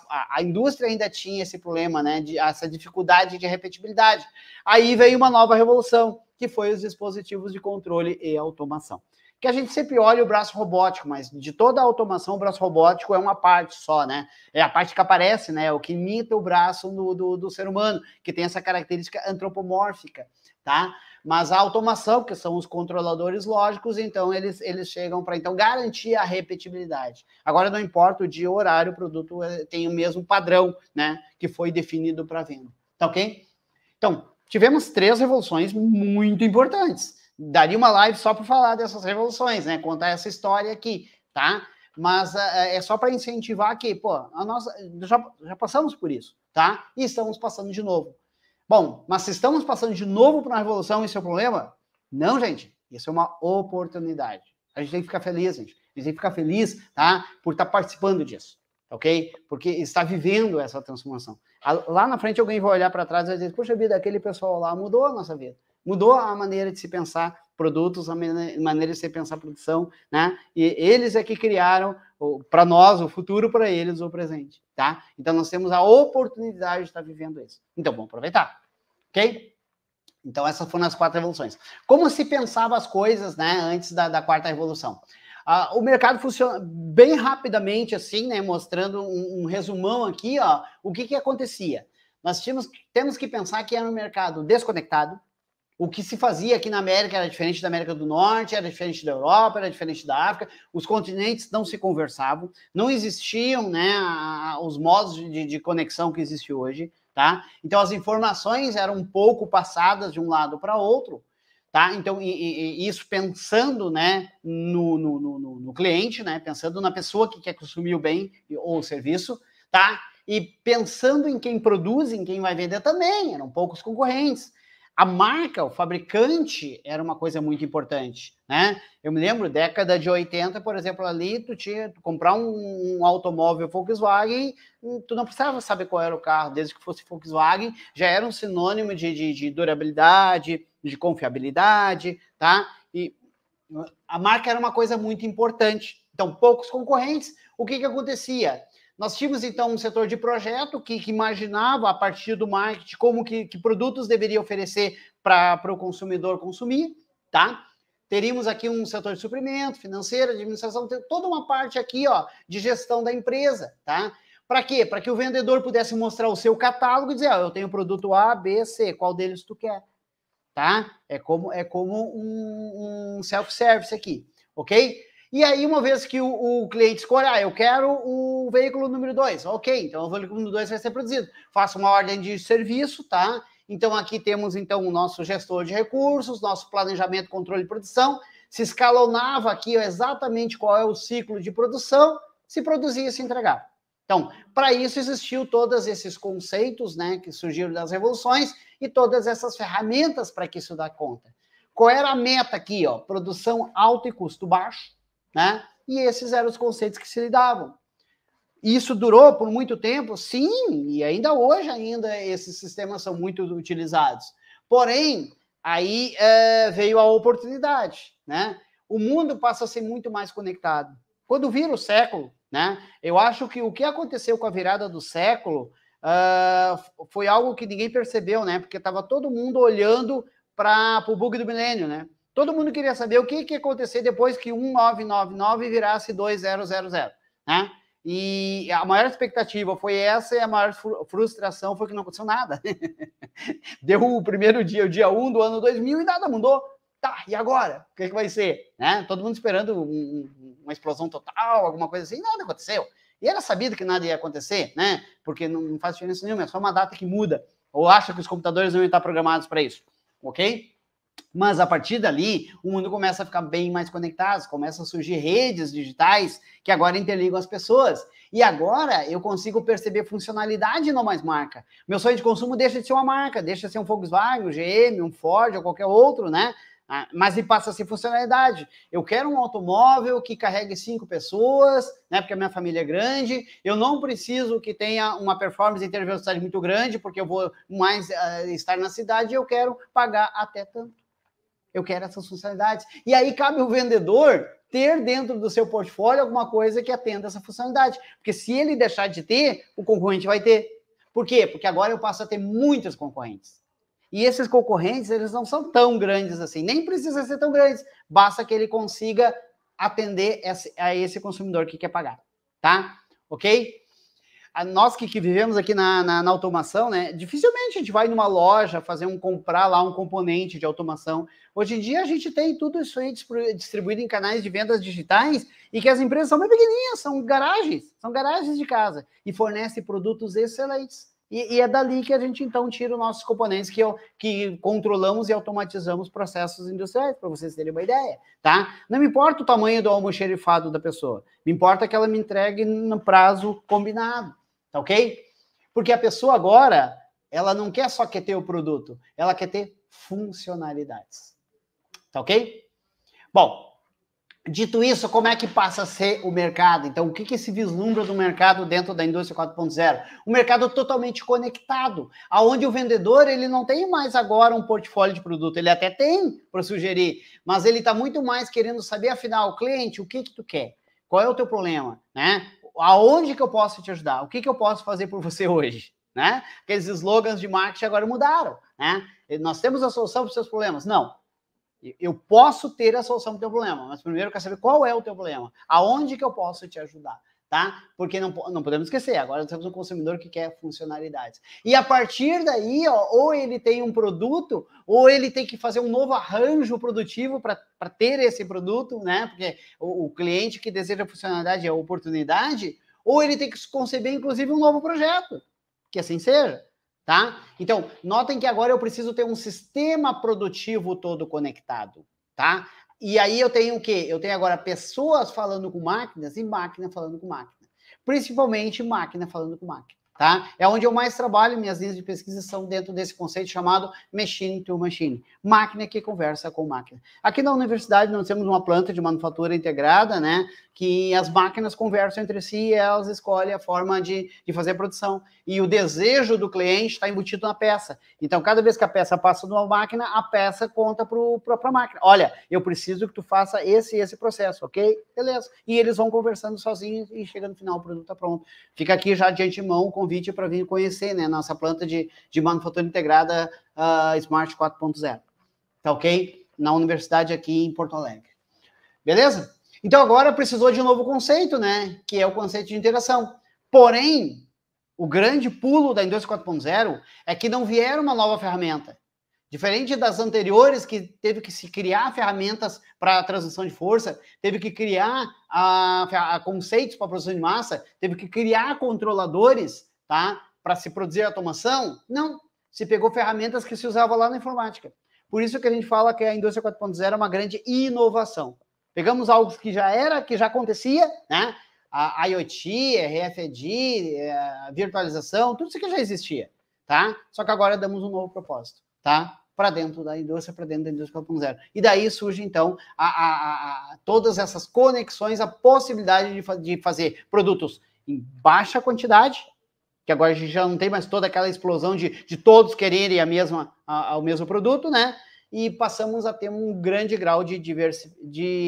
a indústria ainda tinha esse problema, né? Essa dificuldade de repetibilidade. Aí veio uma nova revolução, que foi os dispositivos de controle e automação. Que a gente sempre olha o braço robótico, mas de toda a automação, o braço robótico é uma parte só, né? É a parte que aparece, né? O que imita o braço do ser humano, que tem essa característica antropomórfica, tá? Mas a automação, que são os controladores lógicos, então eles chegam para então garantir a repetibilidade. Agora não importa o dia ou horário, o produto tem o mesmo padrão, né? Que foi definido para venda, tá ok? Então, tivemos 3 revoluções muito importantes. Daria uma live só para falar dessas revoluções, né? Contar essa história aqui, tá? Mas é só para incentivar que, já passamos por isso, tá? E estamos passando de novo. Bom, mas se estamos passando de novo para uma revolução, isso é o problema? Não, gente. Isso é uma oportunidade. A gente tem que ficar feliz, gente. A gente tem que ficar feliz, tá? Por estar participando disso, ok? Porque está vivendo essa transformação. Lá na frente alguém vai olhar para trás e vai dizer, poxa vida, aquele pessoal lá mudou a nossa vida. Mudou a maneira de se pensar produtos, a maneira de se pensar produção, né? E eles é que criaram, para nós, o futuro, para eles, o presente, tá? Então, nós temos a oportunidade de estar vivendo isso. Então, vamos aproveitar, ok? Então, essas foram as 4 revoluções. Como se pensava as coisas, né, antes da 4ª revolução? O mercado funciona bem rapidamente, assim, né, mostrando um resumão aqui, ó, o que acontecia. Nós temos que pensar que era um mercado desconectado. O que se fazia aqui na América era diferente da América do Norte, era diferente da Europa, era diferente da África. Os continentes não se conversavam, não existiam, né, os modos de conexão que existem hoje, tá? Então, as informações eram um pouco passadas de um lado para outro, tá? Então, isso pensando, né, no cliente, né, pensando na pessoa que quer consumir o bem ou o serviço, tá? E pensando em quem produz, em quem vai vender também, eram poucos concorrentes. A marca, o fabricante, era uma coisa muito importante, né? Eu me lembro, década de 80, por exemplo, ali, tu comprar um automóvel Volkswagen, tu não precisava saber qual era o carro, desde que fosse Volkswagen, já era um sinônimo de durabilidade, de confiabilidade, tá? E a marca era uma coisa muito importante. Então, poucos concorrentes, o que acontecia? Nós tínhamos, então, um setor de projeto que imaginava, a partir do marketing, como que produtos deveria oferecer para o consumidor consumir, tá? Teríamos aqui um setor de suprimento, financeiro, administração, toda uma parte aqui, ó, de gestão da empresa, tá? Para quê? Para que o vendedor pudesse mostrar o seu catálogo e dizer, ó, eu tenho produto A, B, C, qual deles tu quer, tá? É como um self-service aqui, ok? E aí, uma vez que o cliente escolhe, eu quero o veículo número 2, ok, então o veículo número 2 vai ser produzido. Faço uma ordem de serviço, tá? Então, aqui temos, então, o nosso gestor de recursos, nosso planejamento, controle de produção, se escalonava aqui exatamente qual é o ciclo de produção, se produzia e se entregava. Então, para isso existiu todos esses conceitos, né, que surgiram das revoluções e todas essas ferramentas para que isso dá conta. Qual era a meta aqui, ó? Produção alta e custo baixo, né? E esses eram os conceitos que se lidavam. Isso durou por muito tempo? Sim, e ainda hoje esses sistemas são muito utilizados. Porém, aí veio a oportunidade, né? O mundo passa a ser muito mais conectado. Quando vira o século, né? Eu acho que o que aconteceu com a virada do século foi algo que ninguém percebeu, né? Porque estava todo mundo olhando para o bug do milênio, né? Todo mundo queria saber o que ia acontecer depois que 1999 virasse 2000, né? E a maior expectativa foi essa e a maior frustração foi que não aconteceu nada. Deu o primeiro dia, o dia 1 do ano 2000 e nada mudou. Tá, e agora? O que vai ser? Né? Todo mundo esperando uma explosão total, alguma coisa assim, nada aconteceu. E era sabido que nada ia acontecer, né? Porque não faz diferença nenhuma, é só uma data que muda. Ou acha que os computadores não iam estar programados para isso, ok? Mas a partir dali, o mundo começa a ficar bem mais conectado, começam a surgir redes digitais que agora interligam as pessoas. E agora eu consigo perceber funcionalidade e não mais marca. Meu sonho de consumo deixa de ser uma marca, deixa de ser um Volkswagen, um GM, um Ford ou qualquer outro, né? Mas ele passa a ser funcionalidade. Eu quero um automóvel que carregue 5 pessoas, né? Porque a minha família é grande. Eu não preciso que tenha uma performance em termos de velocidade muito grande, porque eu vou mais estar na cidade e eu quero pagar até tanto. Eu quero essas funcionalidades. E aí cabe o vendedor ter dentro do seu portfólio alguma coisa que atenda essa funcionalidade. Porque se ele deixar de ter, o concorrente vai ter. Por quê? Porque agora eu passo a ter muitos concorrentes. E esses concorrentes, eles não são tão grandes assim. Nem precisa ser tão grandes. Basta que ele consiga atender a esse consumidor que quer pagar. Tá? Ok? Nós que vivemos aqui na automação, né? Dificilmente a gente vai numa loja comprar lá um componente de automação. Hoje em dia a gente tem tudo isso aí distribuído em canais de vendas digitais e que as empresas são bem pequenininhas, são garagens de casa e fornecem produtos excelentes. E é dali que a gente então tira os nossos componentes que controlamos e automatizamos processos industriais, para vocês terem uma ideia, tá? Não me importa o tamanho do almoxerifado da pessoa, me importa que ela me entregue no prazo combinado. Tá ok? Porque a pessoa agora, ela não quer só ter o produto, ela quer ter funcionalidades. Tá ok? Bom, dito isso, como é que passa a ser o mercado? Então, o que se vislumbra do mercado dentro da indústria 4.0? Um mercado totalmente conectado, onde o vendedor ele não tem mais agora um portfólio de produto, ele até tem para sugerir, mas ele está muito mais querendo saber, afinal, cliente, o que tu quer? Qual é o teu problema? Né? Aonde que eu posso te ajudar? O que eu posso fazer por você hoje? Né? Aqueles slogans de marketing agora mudaram. Né? Nós temos a solução para os seus problemas. Não. Eu posso ter a solução para o teu problema, mas primeiro eu quero saber qual é o teu problema. Aonde que eu posso te ajudar? Tá? Porque não podemos esquecer, agora nós temos um consumidor que quer funcionalidades. E a partir daí, ou ele tem um produto, ou ele tem que fazer um novo arranjo produtivo para ter esse produto, né? Porque o cliente que deseja funcionalidade é oportunidade, ou ele tem que conceber, inclusive, um novo projeto. Que assim seja. tá? Então, notem que agora eu preciso ter um sistema produtivo todo conectado, tá? E aí eu tenho o quê? Eu tenho agora pessoas falando com máquinas e máquina falando com máquina. Principalmente máquina falando com máquina, tá? É onde eu mais trabalho, minhas linhas de pesquisa são dentro desse conceito chamado machine to machine. Máquina que conversa com máquina. Aqui na universidade nós temos uma planta de manufatura integrada, né? Que as máquinas conversam entre si e elas escolhem a forma de fazer a produção. E o desejo do cliente está embutido na peça. Então, cada vez que a peça passa de uma máquina, a peça conta para a máquina. Olha, eu preciso que tu faça esse processo, ok? Beleza. E eles vão conversando sozinhos e chega no final, o produto está pronto. Fica aqui já de antemão o convite para vir conhecer, né? Nossa planta de manufatura integrada Smart 4.0. Tá ok? Na universidade aqui em Porto Alegre. Beleza? Então, agora precisou de um novo conceito, né? Que é o conceito de interação. Porém, o grande pulo da indústria 4.0 é que não vieram uma nova ferramenta. Diferente das anteriores, que teve que se criar ferramentas para a transmissão de força, teve que criar conceitos para a produção de massa, teve que criar controladores, tá? Para se produzir automação. Não. Se pegou ferramentas que se usavam lá na informática. Por isso que a gente fala que a indústria 4.0 é uma grande inovação. Pegamos algo que já acontecia, né? A IoT, RFID, virtualização, tudo isso que já existia, tá? Só que agora damos um novo propósito, tá? Para dentro da indústria, para dentro da indústria 4.0. E daí surge, então, todas essas conexões, a possibilidade de fazer produtos em baixa quantidade, que agora a gente já não tem mais toda aquela explosão de todos quererem o mesmo produto, né? E passamos a ter um grande grau de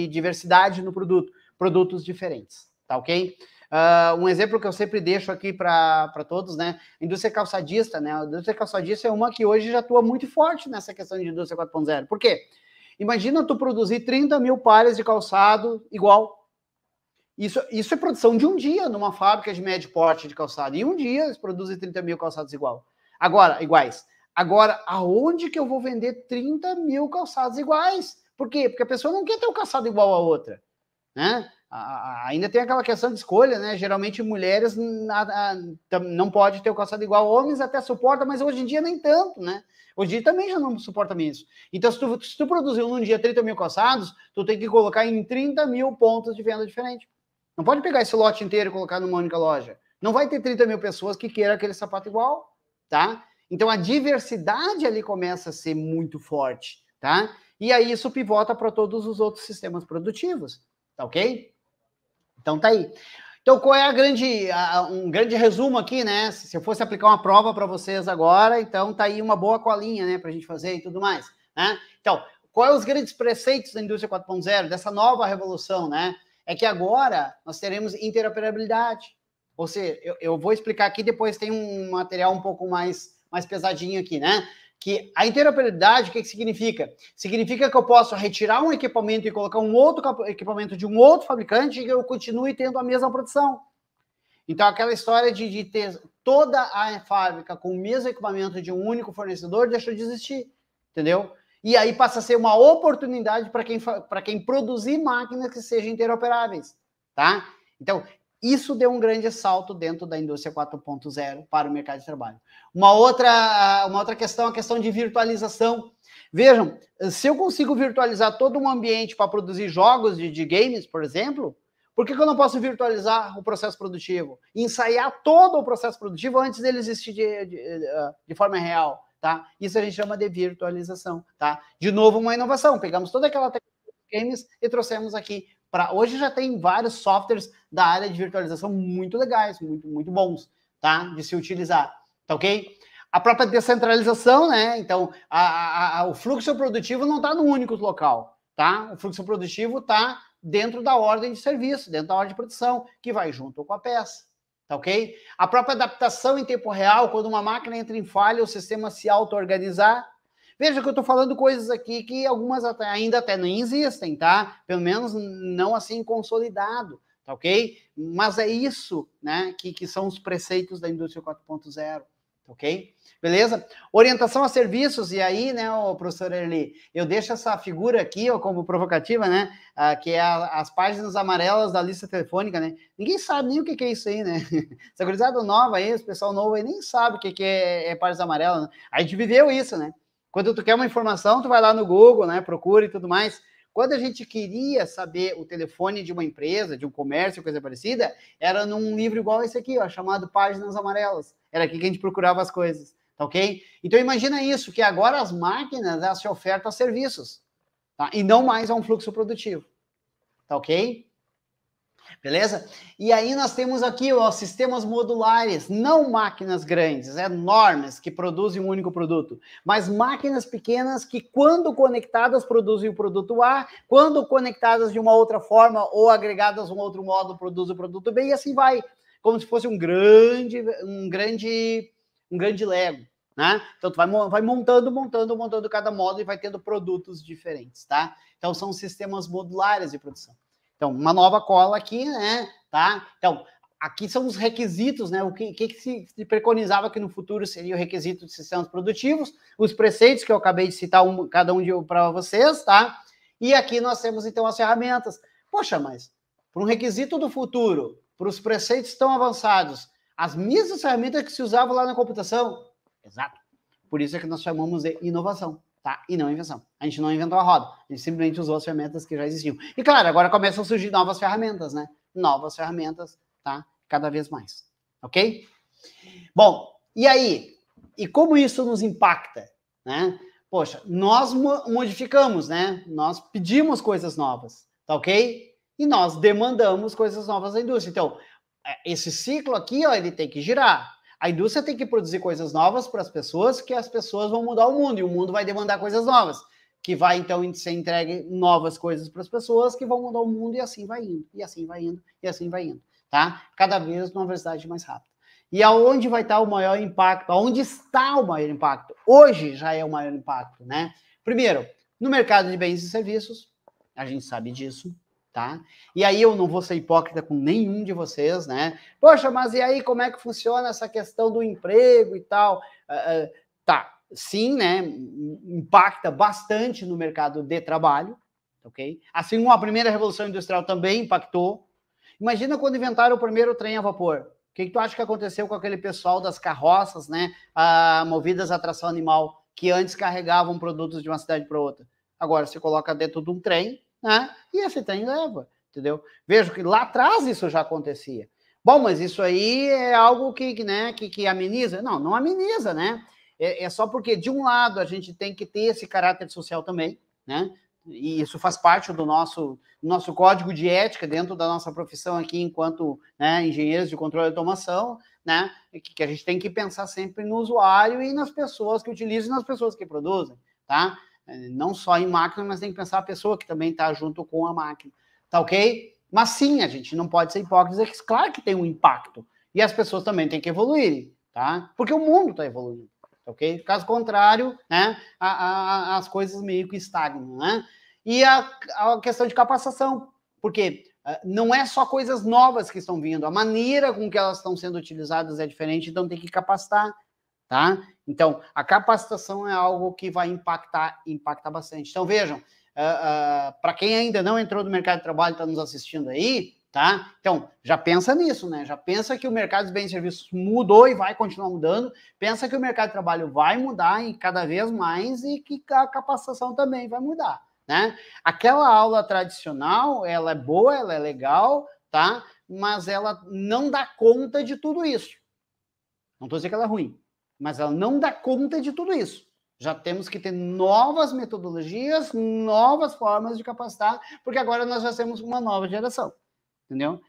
diversidade no produto, produtos diferentes, tá ok? Um exemplo que eu sempre deixo aqui para todos, né? A indústria calçadista, né? A indústria calçadista é uma que hoje já atua muito forte nessa questão de indústria 4.0. Por quê? Imagina tu produzir 30 mil pares de calçado igual. Isso é produção de um dia numa fábrica de médio porte de calçado. E um dia eles produzem 30 mil calçados iguais. Agora, aonde que eu vou vender 30 mil calçados iguais? Por quê? Porque a pessoa não quer ter um calçado igual a outra, né? Ainda tem aquela questão de escolha, né? Geralmente mulheres não podem ter o calçado igual, homens até suportam, mas hoje em dia nem tanto, né? Hoje em dia também já não suporta isso. Então, se tu produziu num dia 30 mil calçados, tu tem que colocar em 30 mil pontos de venda diferente. Não pode pegar esse lote inteiro e colocar numa única loja. Não vai ter 30 mil pessoas que queiram aquele sapato igual, tá? Então, a diversidade ali começa a ser muito forte, tá? E aí isso pivota para todos os outros sistemas produtivos, tá ok? Então, tá aí. Então, qual é um grande resumo aqui, né? Se eu fosse aplicar uma prova para vocês agora, então tá aí uma boa colinha, né? Para a gente fazer e tudo mais, né? Então, quais são os grandes preceitos da indústria 4.0, dessa nova revolução, né? É que agora nós teremos interoperabilidade. Ou seja, eu vou explicar aqui, depois tem um material um pouco mais pesadinho aqui, né? Que a interoperabilidade, o que significa? Significa que eu posso retirar um equipamento e colocar um outro equipamento de um outro fabricante e eu continue tendo a mesma produção. Então, aquela história de ter toda a fábrica com o mesmo equipamento de um único fornecedor deixou de existir, entendeu? E aí passa a ser uma oportunidade para quem produzir máquinas que sejam interoperáveis, tá? Então, isso deu um grande salto dentro da indústria 4.0 para o mercado de trabalho. Uma outra questão, a questão de virtualização. Vejam, se eu consigo virtualizar todo um ambiente para produzir jogos de games, por exemplo, por que eu não posso virtualizar o processo produtivo? Ensaiar todo o processo produtivo antes dele existir de forma real, tá? Isso a gente chama de virtualização, tá? De novo, uma inovação. Pegamos toda aquela tecnologia de games e trouxemos aqui. Hoje já tem vários softwares da área de virtualização muito legais, muito bons, tá? De se utilizar, tá ok? A própria descentralização, né? Então, o fluxo produtivo não está num único local, tá? O fluxo produtivo está dentro da ordem de serviço, dentro da ordem de produção, que vai junto com a peça, tá ok? A própria adaptação em tempo real, quando uma máquina entra em falha, o sistema se auto-organizar. Veja que eu estou falando coisas aqui que algumas ainda até nem existem, tá? Pelo menos não assim consolidado, tá ok? Mas é isso, né, que são os preceitos da indústria 4.0, ok? Beleza? Orientação a serviços, e aí, né, o professor Erli, eu deixo essa figura aqui, ó, como provocativa, né, que é as páginas amarelas da lista telefônica, né? Ninguém sabe nem o que é isso aí, né? Essa gurizada nova aí, esse pessoal novo aí, nem sabe o que é páginas amarelas, né? A gente viveu isso, né? Quando tu quer uma informação, tu vai lá no Google, né, procura e tudo mais. Quando a gente queria saber o telefone de uma empresa, de um comércio, coisa parecida, era num livro igual esse aqui, ó, chamado Páginas Amarelas. Era aqui que a gente procurava as coisas, tá ok? Então imagina isso, que agora as máquinas, elas se ofertam a serviços, tá? E não mais a um fluxo produtivo, tá ok? Beleza? E aí nós temos aqui, ó, sistemas modulares, não máquinas grandes, enormes, que produzem um único produto, mas máquinas pequenas que, quando conectadas, produzem o produto A, quando conectadas de uma outra forma ou agregadas de um outro modo, produzem o produto B, e assim vai, como se fosse um grande Lego, né? Então tu vai montando cada modo e vai tendo produtos diferentes, tá? Então são sistemas modulares de produção. Então, uma nova cola aqui, né, tá? Então, aqui são os requisitos, né? O que se preconizava que no futuro seria o requisito de sistemas produtivos, os preceitos que eu acabei de citar cada um para vocês, tá? E aqui nós temos, então, as ferramentas. Poxa, mas para um requisito do futuro, para os preceitos tão avançados, as mesmas ferramentas que se usavam lá na computação? Exato. Por isso é que nós chamamos de inovação. Tá? E não invenção. A gente não inventou a roda, a gente simplesmente usou as ferramentas que já existiam. E claro, agora começam a surgir novas ferramentas, né? Novas ferramentas, tá? Cada vez mais. Ok? Bom, e aí? E como isso nos impacta, né? Poxa, nós modificamos, né? Nós pedimos coisas novas, tá ok? E nós demandamos coisas novas da indústria. Então, esse ciclo aqui, ó, ele tem que girar. A indústria tem que produzir coisas novas para as pessoas, que as pessoas vão mudar o mundo, e o mundo vai demandar coisas novas, que vai, então, ser entregue novas coisas para as pessoas, que vão mudar o mundo, e assim vai indo, e assim vai indo, e assim vai indo, tá? Cada vez numa velocidade mais rápida. E aonde vai estar o maior impacto? Aonde está o maior impacto? Hoje já é o maior impacto, né? Primeiro, no mercado de bens e serviços, a gente sabe disso, tá? E aí eu não vou ser hipócrita com nenhum de vocês, né? Poxa, mas e aí como é que funciona essa questão do emprego e tal? Tá, sim, né? Impacta bastante no mercado de trabalho, ok? Assim como a primeira revolução industrial também impactou. Imagina quando inventaram o primeiro trem a vapor. O que tu acha que aconteceu com aquele pessoal das carroças, né? Movidas a tração animal, que antes carregavam produtos de uma cidade para outra? Agora você coloca dentro de um trem, né? E esse trem leva, entendeu? Vejo que lá atrás isso já acontecia. Bom, mas isso aí é algo que ameniza? Não, não ameniza, né? É só porque, de um lado, a gente tem que ter esse caráter social também, né? E isso faz parte do nosso código de ética dentro da nossa profissão aqui, enquanto, né, engenheiros de controle de automação, né? Que a gente tem que pensar sempre no usuário e nas pessoas que utilizam e nas pessoas que produzem, tá? Não só em máquina, mas tem que pensar a pessoa que também está junto com a máquina, tá ok? Mas sim, a gente não pode ser hipócrita, que claro que tem um impacto, e as pessoas também têm que evoluir, tá? Porque o mundo está evoluindo, tá ok? Caso contrário, né, as coisas meio que estagnam, né? E a questão de capacitação, porque não é só coisas novas que estão vindo, a maneira com que elas estão sendo utilizadas é diferente, então tem que capacitar, tá? Então, a capacitação é algo que vai impactar bastante. Então, vejam, para quem ainda não entrou no mercado de trabalho e está nos assistindo aí, tá? Então, já pensa nisso, né? Já pensa que o mercado de bens e serviços mudou e vai continuar mudando, pensa que o mercado de trabalho vai mudar e cada vez mais e que a capacitação também vai mudar, né? Aquela aula tradicional, ela é boa, ela é legal, tá? Mas ela não dá conta de tudo isso. Não estou dizendo que ela é ruim, mas ela não dá conta de tudo isso. Já temos que ter novas metodologias, novas formas de capacitar, porque agora nós já temos uma nova geração, entendeu?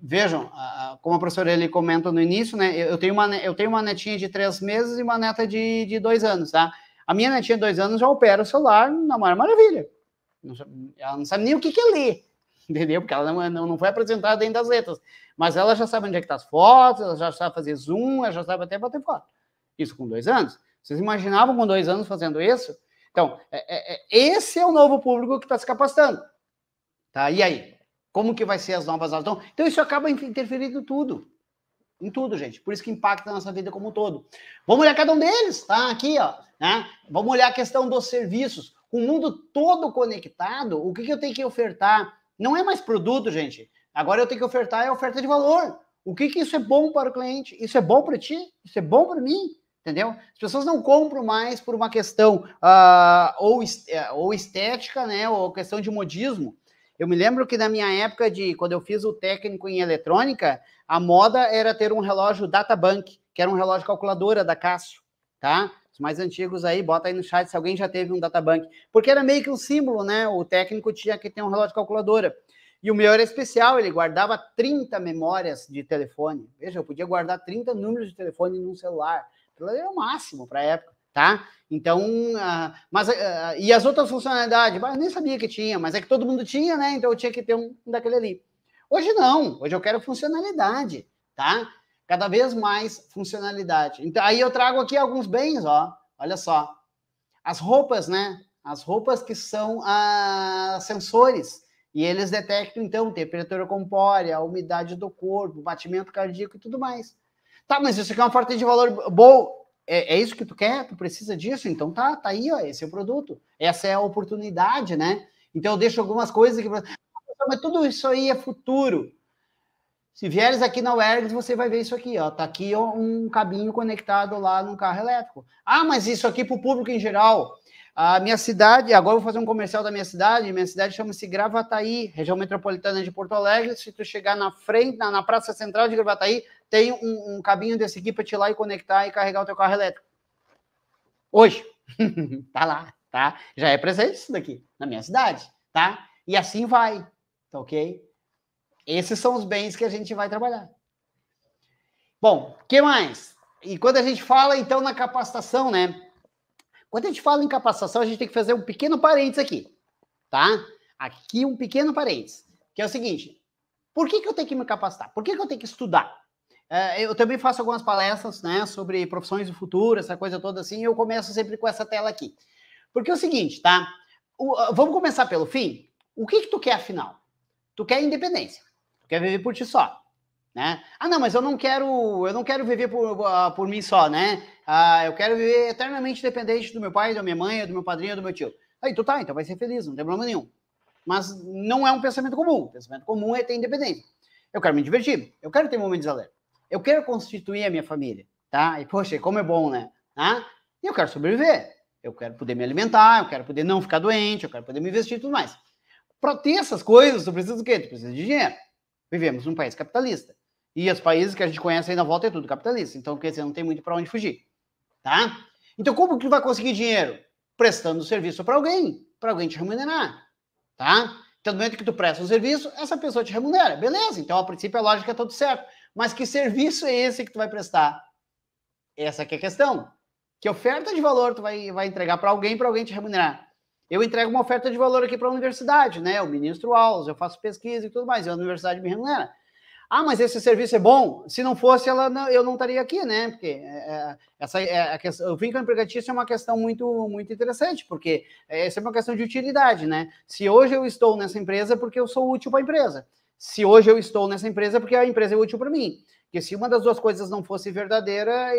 Vejam, como a professora ele comenta no início, né? Eu tenho uma netinha de 3 meses e uma neta de 2 anos, tá? A minha netinha de 2 anos já opera o celular na maior maravilha. Ela não sabe nem o que é ler, entendeu? Porque ela não foi apresentada dentro das letras. Mas ela já sabe onde é que tá as fotos, ela já sabe fazer zoom, ela já sabe até bater foto. Isso com 2 anos. Vocês imaginavam com 2 anos fazendo isso? Então, esse é o novo público que está se capacitando. Tá? E aí? Como que vai ser as novas aulas? Então isso acaba interferindo tudo. Em tudo, gente. Por isso que impacta a nossa vida como um todo. Vamos olhar cada um deles, tá? Aqui, ó. Né? Vamos olhar a questão dos serviços. Com o mundo todo conectado, o que eu tenho que ofertar? Não é mais produto, gente. Agora eu tenho que ofertar oferta de valor. O que isso é bom para o cliente? Isso é bom para ti? Isso é bom para mim? Entendeu? As pessoas não compram mais por uma questão ou estética, né? Ou questão de modismo. Eu me lembro que na minha época quando eu fiz o técnico em eletrônica, a moda era ter um relógio Databank, que era um relógio calculadora da Casio, tá? Os mais antigos aí, bota aí no chat se alguém já teve um Databank. Porque era meio que um símbolo, né? O técnico tinha que ter um relógio calculadora. E o meu era especial, ele guardava 30 memórias de telefone. Veja, eu podia guardar 30 números de telefone num celular. Aquilo era o máximo para a época, tá? Então, e as outras funcionalidades? Eu nem sabia que tinha, mas é que todo mundo tinha, né? Então eu tinha que ter um daquele ali. Hoje não, hoje eu quero funcionalidade, tá? Cada vez mais funcionalidade. Então, aí eu trago aqui alguns bens, ó. Olha só. As roupas, né? As roupas que são sensores. E eles detectam, então, temperatura corpórea, a umidade do corpo, batimento cardíaco e tudo mais. Tá, mas isso aqui é uma oferta de valor boa. É isso que tu quer? Tu precisa disso? Então tá aí, ó. Esse é o produto. Essa é a oportunidade, né? Então eu deixo algumas coisas aqui. Mas tudo isso aí é futuro. Se vieres aqui na UERGS, você vai ver isso aqui, ó. Tá aqui ó, um cabinho conectado lá no carro elétrico. Ah, mas isso aqui para o público em geral. A minha cidade, agora eu vou fazer um comercial da minha cidade chama-se Gravataí, região metropolitana de Porto Alegre. Se tu chegar na frente, na praça central de Gravataí, tem um cabinho desse aqui para te ir lá e conectar e carregar o teu carro elétrico. Hoje. Tá lá, tá? Já é presente isso daqui, na minha cidade, tá? E assim vai, tá ok? Esses são os bens que a gente vai trabalhar. Bom, o que mais? E quando a gente fala, então, na capacitação, né? Quando a gente fala em capacitação, a gente tem que fazer um pequeno parênteses aqui, tá? Aqui um pequeno parênteses, que é o seguinte, por que eu tenho que me capacitar? Por que eu tenho que estudar? Eu também faço algumas palestras, né, sobre profissões do futuro, essa coisa toda assim, e eu começo sempre com essa tela aqui. Porque é o seguinte, tá? Vamos começar pelo fim? O que tu quer, afinal? Tu quer independência. Tu quer viver por ti só, né? Ah, não, mas eu não quero viver por mim só, né? Eu quero viver eternamente dependente do meu pai, da minha mãe, do meu padrinho, do meu tio. Aí tu tá, então vai ser feliz, não tem problema nenhum. Mas não é um pensamento comum. O pensamento comum é ter independência. Eu quero me divertir, eu quero ter momentos alegres. Eu quero constituir a minha família, tá? E, poxa, como é bom, né? E eu quero sobreviver. Eu quero poder me alimentar, eu quero poder não ficar doente, eu quero poder me investir e tudo mais. Para ter essas coisas, tu precisa do quê? Tu precisa de dinheiro. Vivemos num país capitalista. E os países que a gente conhece aí na volta é tudo capitalista. Então, quer dizer, não tem muito para onde fugir, tá? Então, como que tu vai conseguir dinheiro? Prestando serviço para alguém te remunerar, tá? Então, no momento que tu presta um serviço, essa pessoa te remunera. Beleza, então, a princípio, a lógica é tudo certo. Mas que serviço é esse que tu vai prestar? Essa aqui é a questão. Que oferta de valor tu vai entregar para alguém te remunerar? Eu entrego uma oferta de valor aqui para a universidade, né? Eu ministro aulas, eu faço pesquisa e tudo mais, e a universidade me remunera. Ah, mas esse serviço é bom? Se não fosse, eu não estaria aqui, né? Porque o vínculo empregatício é uma questão muito, muito interessante, porque essa é uma questão de utilidade, né? Se hoje eu estou nessa empresa, é porque eu sou útil para a empresa. Se hoje eu estou nessa empresa, é porque a empresa é útil para mim. Porque se uma das duas coisas não fosse verdadeira,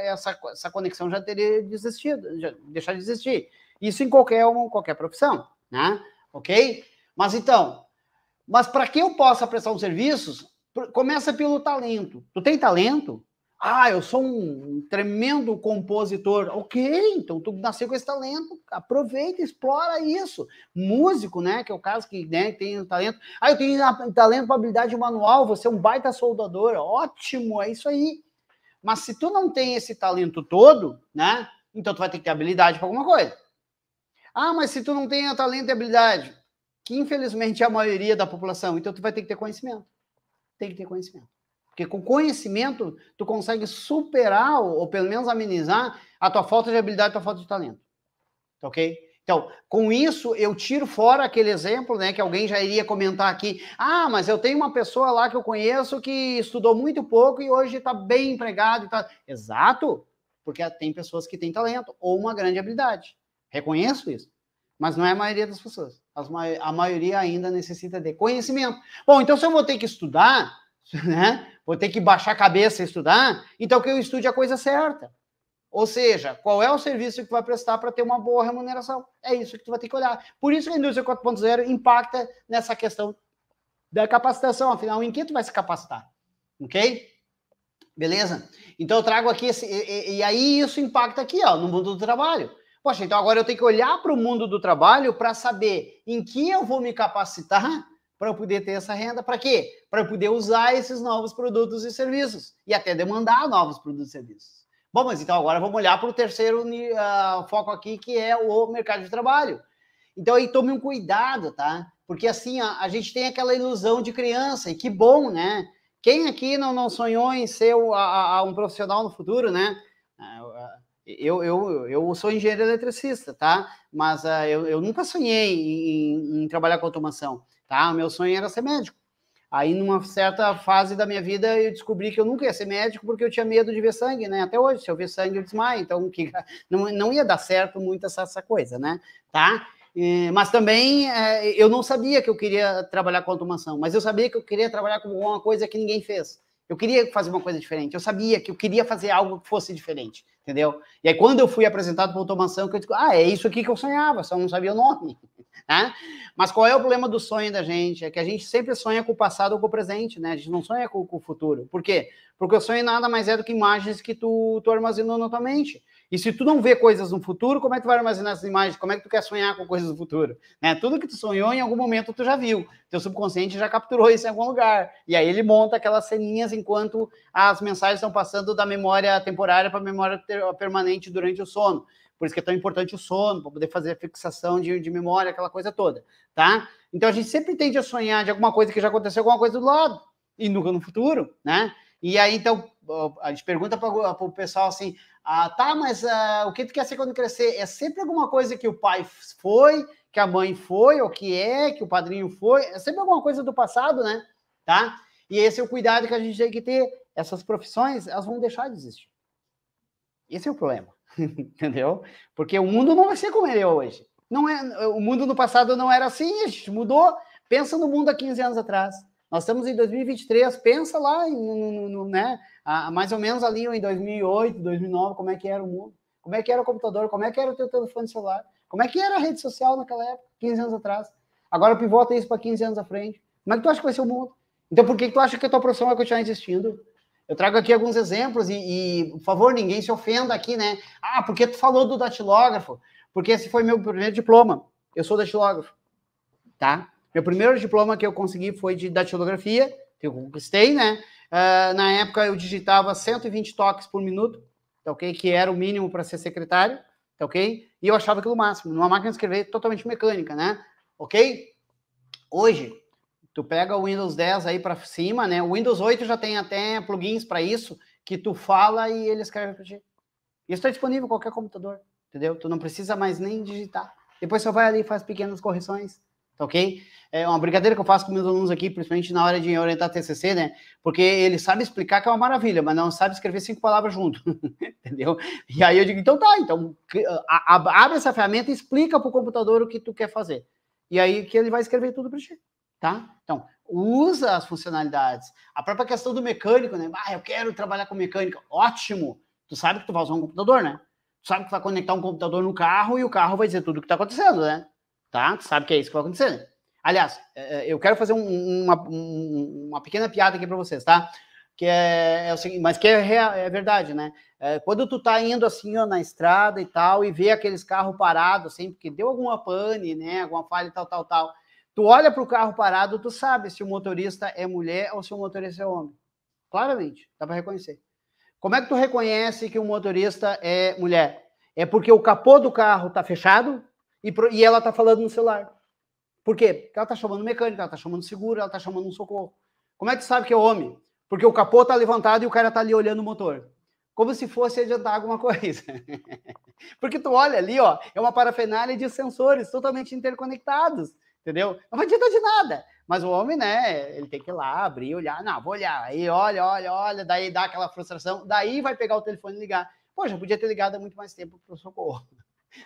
essa conexão já teria desistido, já deixar de existir. Isso em qualquer profissão, né? Ok? Mas para que eu possa prestar um serviço, começa pelo talento. Tu tem talento? Ah, eu sou um tremendo compositor. Ok, então tu nasceu com esse talento, aproveita, explora isso. Músico, né, que é o caso que tem talento. Ah, eu tenho talento para habilidade manual, você é um baita soldador. Ótimo, é isso aí. Mas se tu não tem esse talento todo, né, então tu vai ter que ter habilidade para alguma coisa. Ah, mas se tu não tem talento e habilidade, que infelizmente é a maioria da população, então tu vai ter que ter conhecimento. Tem que ter conhecimento. Porque com conhecimento, tu consegue superar, ou pelo menos amenizar, a tua falta de habilidade, a tua falta de talento. Ok? Então, com isso, eu tiro fora aquele exemplo, né, que alguém já iria comentar aqui. Ah, mas eu tenho uma pessoa lá que eu conheço que estudou muito pouco e hoje está bem empregado. E tá... Exato, porque tem pessoas que têm talento ou uma grande habilidade. Reconheço isso. Mas não é a maioria das pessoas. A maioria ainda necessita de conhecimento. Bom, então se eu vou ter que estudar, né? vou ter que baixar a cabeça e estudar, então que eu estude a coisa certa. Ou seja, qual é o serviço que tu vai prestar para ter uma boa remuneração? É isso que tu vai ter que olhar. Por isso que a indústria 4.0 impacta nessa questão da capacitação. Afinal, em que tu vai se capacitar? Ok? Beleza? Então eu trago aqui e aí isso impacta aqui, ó, no mundo do trabalho. Poxa, então agora eu tenho que olhar para o mundo do trabalho para saber em que eu vou me capacitar para eu poder ter essa renda. Para quê? Para eu poder usar esses novos produtos e serviços e até demandar novos produtos e serviços. Bom, mas então agora vamos olhar para o terceiro foco aqui, que é o mercado de trabalho. Então aí tome um cuidado, tá? Porque assim, a gente tem aquela ilusão de criança, e que bom, né? Quem aqui não sonhou em ser um profissional no futuro, né? Eu sou engenheiro eletricista, tá? Mas eu nunca sonhei em trabalhar com automação, tá? O meu sonho era ser médico. Aí, numa certa fase da minha vida, eu descobri que eu nunca ia ser médico porque eu tinha medo de ver sangue, né? Até hoje, se eu ver sangue, eu desmaio. Então, não ia dar certo muito essa coisa, né? Tá? Mas também, eu não sabia que eu queria trabalhar com automação, mas eu sabia que eu queria trabalhar com uma coisa que ninguém fez. Eu queria fazer uma coisa diferente. Eu sabia que eu queria fazer algo que fosse diferente, entendeu? E aí, quando eu fui apresentado para automação, que eu disse, é isso aqui que eu sonhava, só não sabia o nome. Né? Mas qual é o problema do sonho da gente? É que a gente sempre sonha com o passado ou com o presente, né? A gente não sonha com o futuro. Por quê? Porque o sonho nada mais é do que imagens que tu armazenou na tua mente. E se tu não vê coisas no futuro, como é que tu vai armazenar essas imagens? Como é que tu quer sonhar com coisas do futuro? Né? Tudo que tu sonhou, em algum momento tu já viu. Teu subconsciente já capturou isso em algum lugar. E aí ele monta aquelas ceninhas enquanto as mensagens estão passando da memória temporária para a memória permanente durante o sono. Por isso que é tão importante o sono, para poder fazer a fixação de memória, aquela coisa toda, tá? Então, a gente sempre tende a sonhar de alguma coisa que já aconteceu, alguma coisa do lado, e nunca no futuro, né? E aí, então, a gente pergunta para o pessoal assim, tá, mas o que tu quer ser quando crescer? É sempre alguma coisa que o pai foi, que a mãe foi, ou que o padrinho foi, é sempre alguma coisa do passado, né? Tá? E esse é o cuidado que a gente tem que ter. Essas profissões, elas vão deixar de existir. Esse é o problema. Entendeu? Porque o mundo não vai ser como ele é hoje. O mundo no passado não era assim, a gente mudou. Pensa no mundo há 15 anos atrás. Nós estamos em 2023, pensa lá, né? Mais ou menos ali em 2008, 2009, como é que era o mundo. Como é que era o computador, como é que era o teu telefone celular, como é que era a rede social naquela época, 15 anos atrás. Agora pivota isso para 15 anos à frente. Como é que tu acha que vai ser o mundo? Então por que tu acha que a tua profissão vai continuar existindo? Eu trago aqui alguns exemplos e, por favor, ninguém se ofenda aqui, né? Porque tu falou do datilógrafo? Porque esse foi meu primeiro diploma. Eu sou datilógrafo, tá? Meu primeiro diploma que eu consegui foi de datilografia, que eu conquistei, né? Na época eu digitava 120 toques por minuto, tá ok? Que era o mínimo para ser secretário, tá ok? E eu achava aquilo o máximo, numa máquina de escrever totalmente mecânica, né? Ok? Hoje, tu pega o Windows 10 aí para cima, né? O Windows 8 já tem até plugins para isso, que tu fala e ele escreve para ti. Isso está disponível em qualquer computador, entendeu? Tu não precisa mais nem digitar. Depois você vai ali e faz pequenas correções, tá ok? É uma brincadeira que eu faço com meus alunos aqui, principalmente na hora de orientar TCC, né? Porque ele sabe explicar que é uma maravilha, mas não sabe escrever 5 palavras junto, entendeu? E aí eu digo, então tá, então abre essa ferramenta e explica para o computador o que tu quer fazer. E aí que ele vai escrever tudo para ti. Tá? Então, usa as funcionalidades. A própria questão do mecânico, né? Eu quero trabalhar com mecânica. Ótimo! Tu sabe que tu vai usar um computador, né? Tu sabe que vai conectar um computador no carro e o carro vai dizer tudo o que tá acontecendo, né? Tá? Tu sabe que é isso que vai acontecer, né? Aliás, eu quero fazer uma pequena piada aqui para vocês, tá? Que é o seguinte, mas que é verdade, né? Quando tu tá indo assim, ó, na estrada e tal, e vê aqueles carros parados, assim, porque deu alguma pane, né? Alguma falha e tal. Tu olha para o carro parado, tu sabe se o motorista é mulher ou se o motorista é homem. Claramente, dá para reconhecer. Como é que tu reconhece que o motorista é mulher? É porque o capô do carro está fechado e ela está falando no celular. Por quê? Porque ela está chamando mecânico, ela está chamando seguro, ela está chamando um socorro. Como é que tu sabe que é homem? Porque o capô está levantado e o cara está ali olhando o motor. Como se fosse adiantar alguma coisa. Porque tu olha ali, ó, é uma parafernália de sensores totalmente interconectados. Entendeu? Não vai adiantar de nada. Mas o homem, né, ele tem que ir lá, abrir, olhar. Não, vou olhar. Aí olha, daí dá aquela frustração. Daí vai pegar o telefone e ligar. Pô, já podia ter ligado há muito mais tempo para o socorro.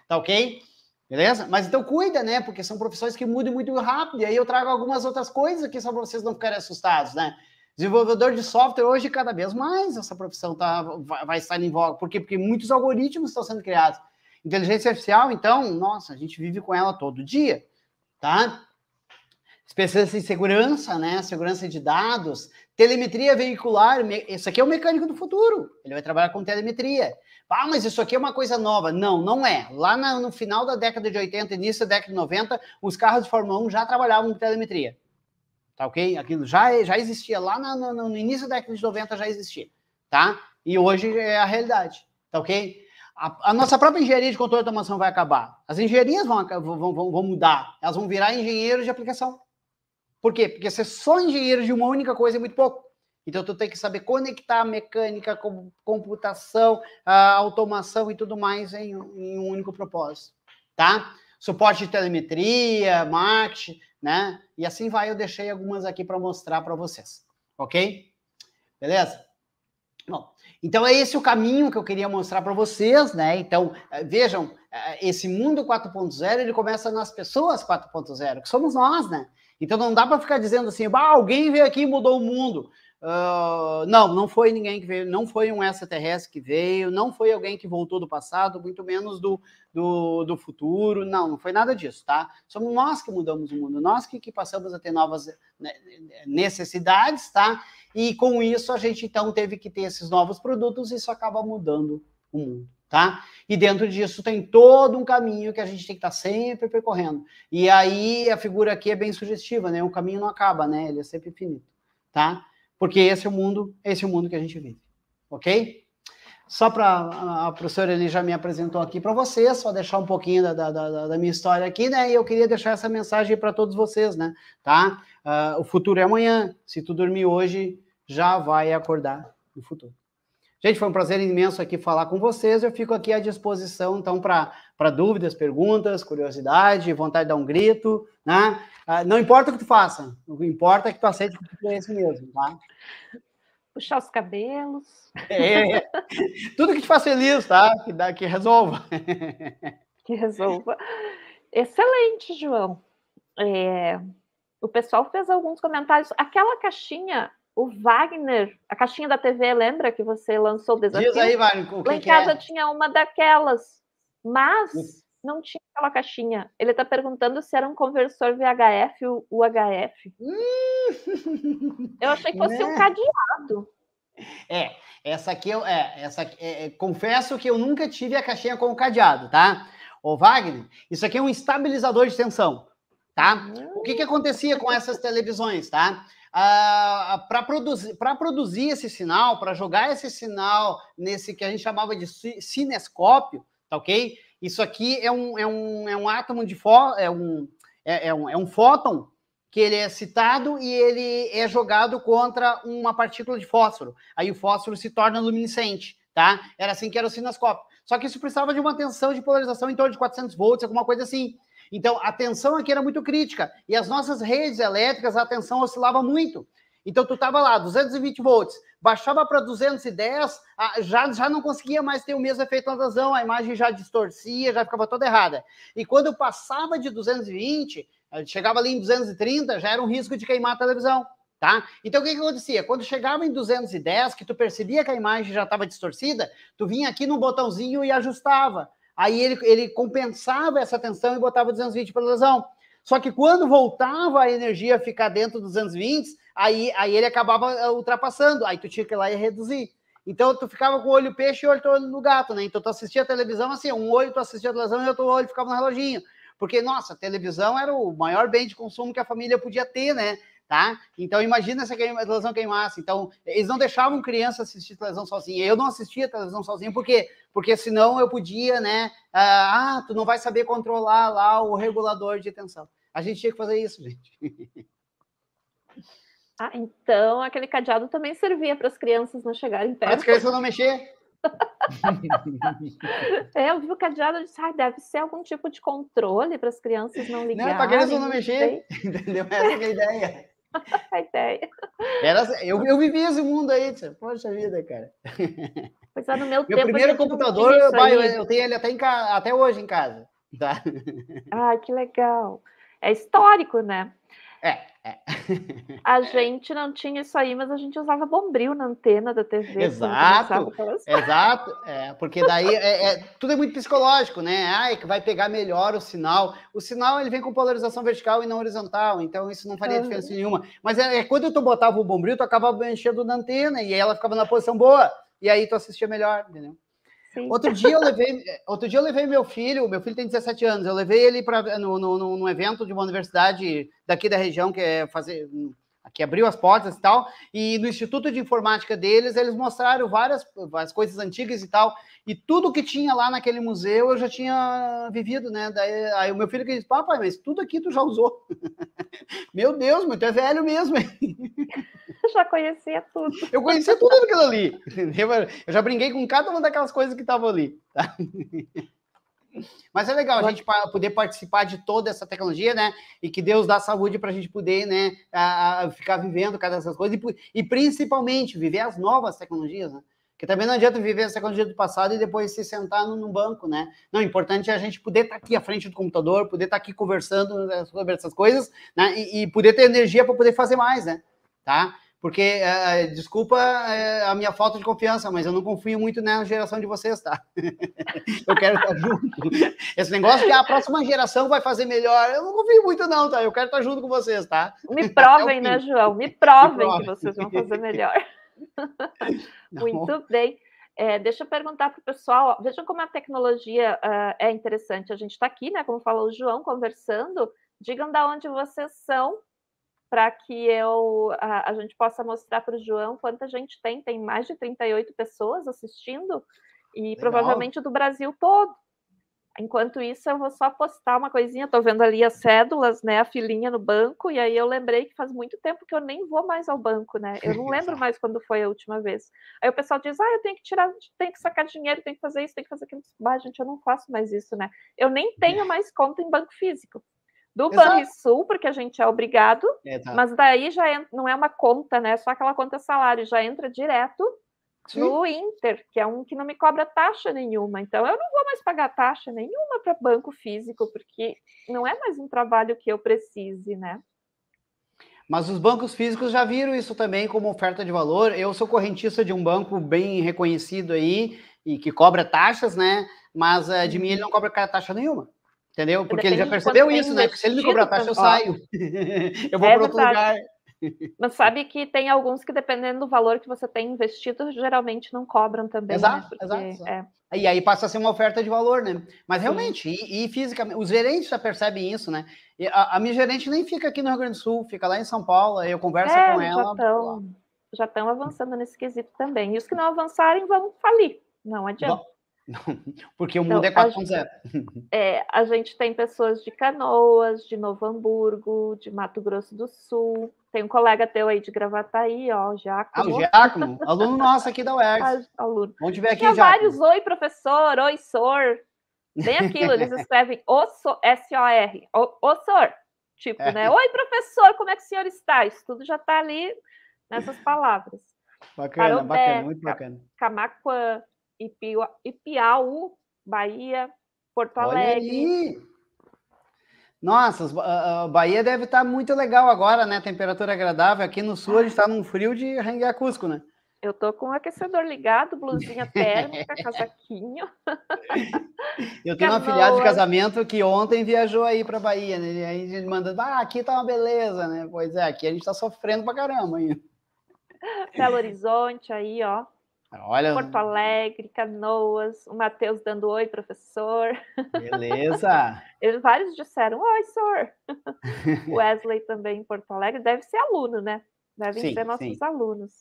Tá ok? Beleza? Mas então cuida, né? Porque são profissões que mudam muito rápido. E aí eu trago algumas outras coisas aqui só para vocês não ficarem assustados, né? Desenvolvedor de software, hoje, cada vez mais, essa profissão vai estar em voga. Por quê? Porque muitos algoritmos estão sendo criados. Inteligência artificial, então, nossa, a gente vive com ela todo dia, tá? Especialista em segurança, né? Segurança de dados, telemetria veicular. Isso aqui é o mecânico do futuro. Ele vai trabalhar com telemetria. Ah, mas isso aqui é uma coisa nova. Não, não é. Lá no final da década de 80, início da década de 90, os carros de Fórmula 1 já trabalhavam com telemetria. Tá ok? Aquilo já existia. Lá no início da década de 90 já existia. Tá? E hoje é a realidade. Tá ok? A nossa própria engenharia de controle de automação vai acabar. As engenharias vão mudar. Elas vão virar engenheiros de aplicação. Por quê? Porque ser só engenheiro de uma única coisa é muito pouco. Então, tu tem que saber conectar a mecânica, computação, a automação e tudo mais em um único propósito, tá? Suporte de telemetria, marketing, né? E assim vai, eu deixei algumas aqui para mostrar para vocês, ok? Beleza? Bom, então é esse o caminho que eu queria mostrar para vocês, né? Então, vejam, esse mundo 4.0, ele começa nas pessoas 4.0, que somos nós, né? Então não dá para ficar dizendo assim, alguém veio aqui e mudou o mundo. Não foi ninguém que veio, não foi um extraterrestre que veio, não foi alguém que voltou do passado, muito menos do futuro, não foi nada disso, tá? Somos nós que mudamos o mundo, nós que passamos a ter novas necessidades, tá? E com isso a gente então teve que ter esses novos produtos e isso acaba mudando o mundo, tá? E dentro disso tem todo um caminho que a gente tem que estar sempre percorrendo. E aí a figura aqui é bem sugestiva, né? O caminho não acaba, né? Ele é sempre infinito, tá? Porque esse é o mundo que a gente vive, ok? Só para a professora ele já me apresentou aqui para vocês, só deixar um pouquinho da minha história aqui, né? E eu queria deixar essa mensagem para todos vocês, né? Tá? O futuro é amanhã. Se tu dormir hoje, já vai acordar no futuro. Gente, foi um prazer imenso aqui falar com vocês. Eu fico aqui à disposição, então, para dúvidas, perguntas, curiosidade, vontade de dar um grito, né? Não importa o que tu faça, o que importa é que tu aceite que tu é esse mesmo, tá? Puxar os cabelos. Tudo que te faz feliz, tá? Que resolva. Que resolva. Excelente, João. O pessoal fez alguns comentários. Aquela caixinha, o Wagner, a caixinha da TV, lembra que você lançou o desafio? Diz aí, Wagner, o que lá em casa tinha uma daquelas, mas não tinha aquela caixinha. Ele está perguntando se era um conversor VHF ou UHF. Eu achei que fosse um cadeado. Essa aqui confesso que eu nunca tive a caixinha com o cadeado, tá? Ô, Wagner, isso aqui é um estabilizador de tensão, tá? O que acontecia com essas televisões, tá? Para produzir esse sinal, para jogar esse sinal nesse que a gente chamava de cinescópio, tá ok? Isso aqui é um átomo de um fóton que ele é excitado e ele é jogado contra uma partícula de fósforo. Aí o fósforo se torna luminescente, tá? Era assim que era o cinescópio. Só que isso precisava de uma tensão de polarização em torno de 400 volts, alguma coisa assim. Então, a tensão aqui era muito crítica. E as nossas redes elétricas, a tensão oscilava muito. Então, tu estava lá, 220 volts, baixava para 210, já não conseguia mais ter o mesmo efeito na adesão, a imagem já distorcia, já ficava toda errada. E quando passava de 220, chegava ali em 230, já era um risco de queimar a televisão, tá? Então, o que acontecia? Quando chegava em 210, que tu percebia que a imagem já estava distorcida, tu vinha aqui no botãozinho e ajustava. Aí ele compensava essa tensão e botava 220 para televisão. Só que quando voltava a energia a ficar dentro dos 220, aí ele acabava ultrapassando, aí tu tinha que ir lá e reduzir. Então, tu ficava com o olho peixe e o olho no gato, né? Então, tu assistia a televisão assim, um olho tu assistia a televisão e o outro olho ficava no reloginho. Porque, nossa, a televisão era o maior bem de consumo que a família podia ter, né? Tá? Então, imagina se a televisão queimasse. Então, eles não deixavam criança assistir televisão sozinha. Eu não assistia televisão sozinho, por quê? Porque senão eu podia, né? Tu não vai saber controlar lá o regulador de tensão. A gente tinha que fazer isso, gente. Então aquele cadeado também servia para as crianças não chegarem perto. As crianças não mexer. Eu vi o cadeado e disse, deve ser algum tipo de controle para as crianças não ligarem. Não, para a criança não mexer. Entendeu? Essa é a ideia. A ideia. Eu vivi esse mundo aí, poxa vida, cara. Pois é, no meu tempo. Meu primeiro computador, eu tenho ele até hoje em casa. Tá? Que legal. É histórico, né? É. A gente não tinha isso aí, mas a gente usava bombril na antena da TV. Exato, exato. Porque daí tudo é muito psicológico, né? Ai, que vai pegar melhor o sinal. O sinal ele vem com polarização vertical e não horizontal, então isso não faria diferença nenhuma. Mas quando tu botava o bombril, tu acabava enchendo na antena e aí ela ficava na posição boa. E aí tu assistia melhor, entendeu? Sim. Outro dia eu levei meu filho tem 17 anos, eu levei ele num evento de uma universidade daqui da região, que abriu as portas e tal, e no Instituto de Informática deles, eles mostraram várias coisas antigas e tal, e tudo que tinha lá naquele museu eu já tinha vivido, né? Daí, aí o meu filho que disse, papai, mas tudo aqui tu já usou. Meu Deus, tu é velho mesmo, hein? Eu já conhecia tudo. Eu conhecia tudo daquilo ali, entendeu? Eu já brinquei com cada uma daquelas coisas que estavam ali, tá? Mas é legal a gente poder participar de toda essa tecnologia, né? E que Deus dá saúde para a gente poder, né, ficar vivendo cada dessas coisas e principalmente viver as novas tecnologias, né? Porque também não adianta viver essa tecnologia do passado e depois se sentar num banco, né? Não, o importante é a gente poder estar aqui à frente do computador, poder estar aqui conversando sobre essas coisas, né? E poder ter energia para poder fazer mais, né? Tá? Porque, desculpa a minha falta de confiança, mas eu não confio muito na geração de vocês, tá? Eu quero estar junto. Esse negócio que a próxima geração vai fazer melhor, eu não confio muito não, tá? Eu quero estar junto com vocês, tá? Me provem, né, João? Me provem que vocês vão fazer melhor. Muito bem. Deixa eu perguntar para o pessoal, vejam como a tecnologia é interessante. A gente está aqui, né, como falou o João, conversando. Digam de onde vocês são, para que a gente possa mostrar para o João quanta gente tem. Tem mais de 38 pessoas assistindo, e legal. Provavelmente do Brasil todo. Enquanto isso, eu vou só postar uma coisinha. Estou vendo ali as cédulas, né, a filinha no banco, e aí eu lembrei que faz muito tempo que eu nem vou mais ao banco, né? Eu não lembro mais quando foi a última vez. Aí o pessoal diz, eu tenho que tenho que sacar dinheiro, tenho que fazer isso, tenho que fazer aquilo. Gente, eu não faço mais isso, né? Eu nem tenho mais conta em banco físico. Do Banrisul, porque a gente é obrigado, mas daí já não é uma conta, né? Só aquela conta salário, já entra direto no Inter, que é um que não me cobra taxa nenhuma. Então, eu não vou mais pagar taxa nenhuma para banco físico, porque não é mais um trabalho que eu precise, né? Mas os bancos físicos já viram isso também como oferta de valor. Eu sou correntista de um banco bem reconhecido aí, e que cobra taxas, né? Mas de mim ele não cobra taxa nenhuma. Entendeu? Porque ele já percebeu isso, né? Porque se ele me cobrar taxa, eu saio. Eu vou para outro lugar. Mas sabe que tem alguns que, dependendo do valor que você tem investido, geralmente não cobram também. Exato, né? exato. E aí passa a ser uma oferta de valor, né? Mas realmente, e fisicamente, os gerentes já percebem isso, né? E a minha gerente nem fica aqui no Rio Grande do Sul, fica lá em São Paulo, aí eu converso com ela. Já estão avançando nesse quesito também. E os que não avançarem vão falir. Não adianta. Não, porque o mundo é 4.0. A gente tem pessoas de Canoas, de Novo Hamburgo, de Mato Grosso do Sul. Tem um colega teu aí de Gravataí, o Giacomo. O Giacomo, aluno nosso aqui da UERGS. Aluno. Vamos ver aqui, Tinha vários, oi professor, oi sor. Bem aquilo, eles escrevem S-O-R, o sor. Tipo, né? Oi professor, como é que o senhor está? Isso tudo já está ali nessas palavras. Bacana, bacana, muito bacana. Camaquã, Ipiaú, Bahia, Porto Alegre. Olha aí. Nossa, a Bahia deve estar muito legal agora, né? Temperatura agradável. Aqui no sul a gente está num frio de arranhar Cusco, né? Eu tô com o aquecedor ligado, blusinha térmica, casaquinho. Eu tenho uma afilhada de casamento que ontem viajou aí para Bahia, né? Aí a gente manda, aqui tá uma beleza, né? Pois é, aqui a gente tá sofrendo pra caramba ainda. Belo Horizonte aí, ó. Olha. Porto Alegre, Canoas, o Matheus dando oi, professor. Beleza. Vários disseram, oi, senhor. Wesley também em Porto Alegre, deve ser aluno, né? Devem ser nossos alunos.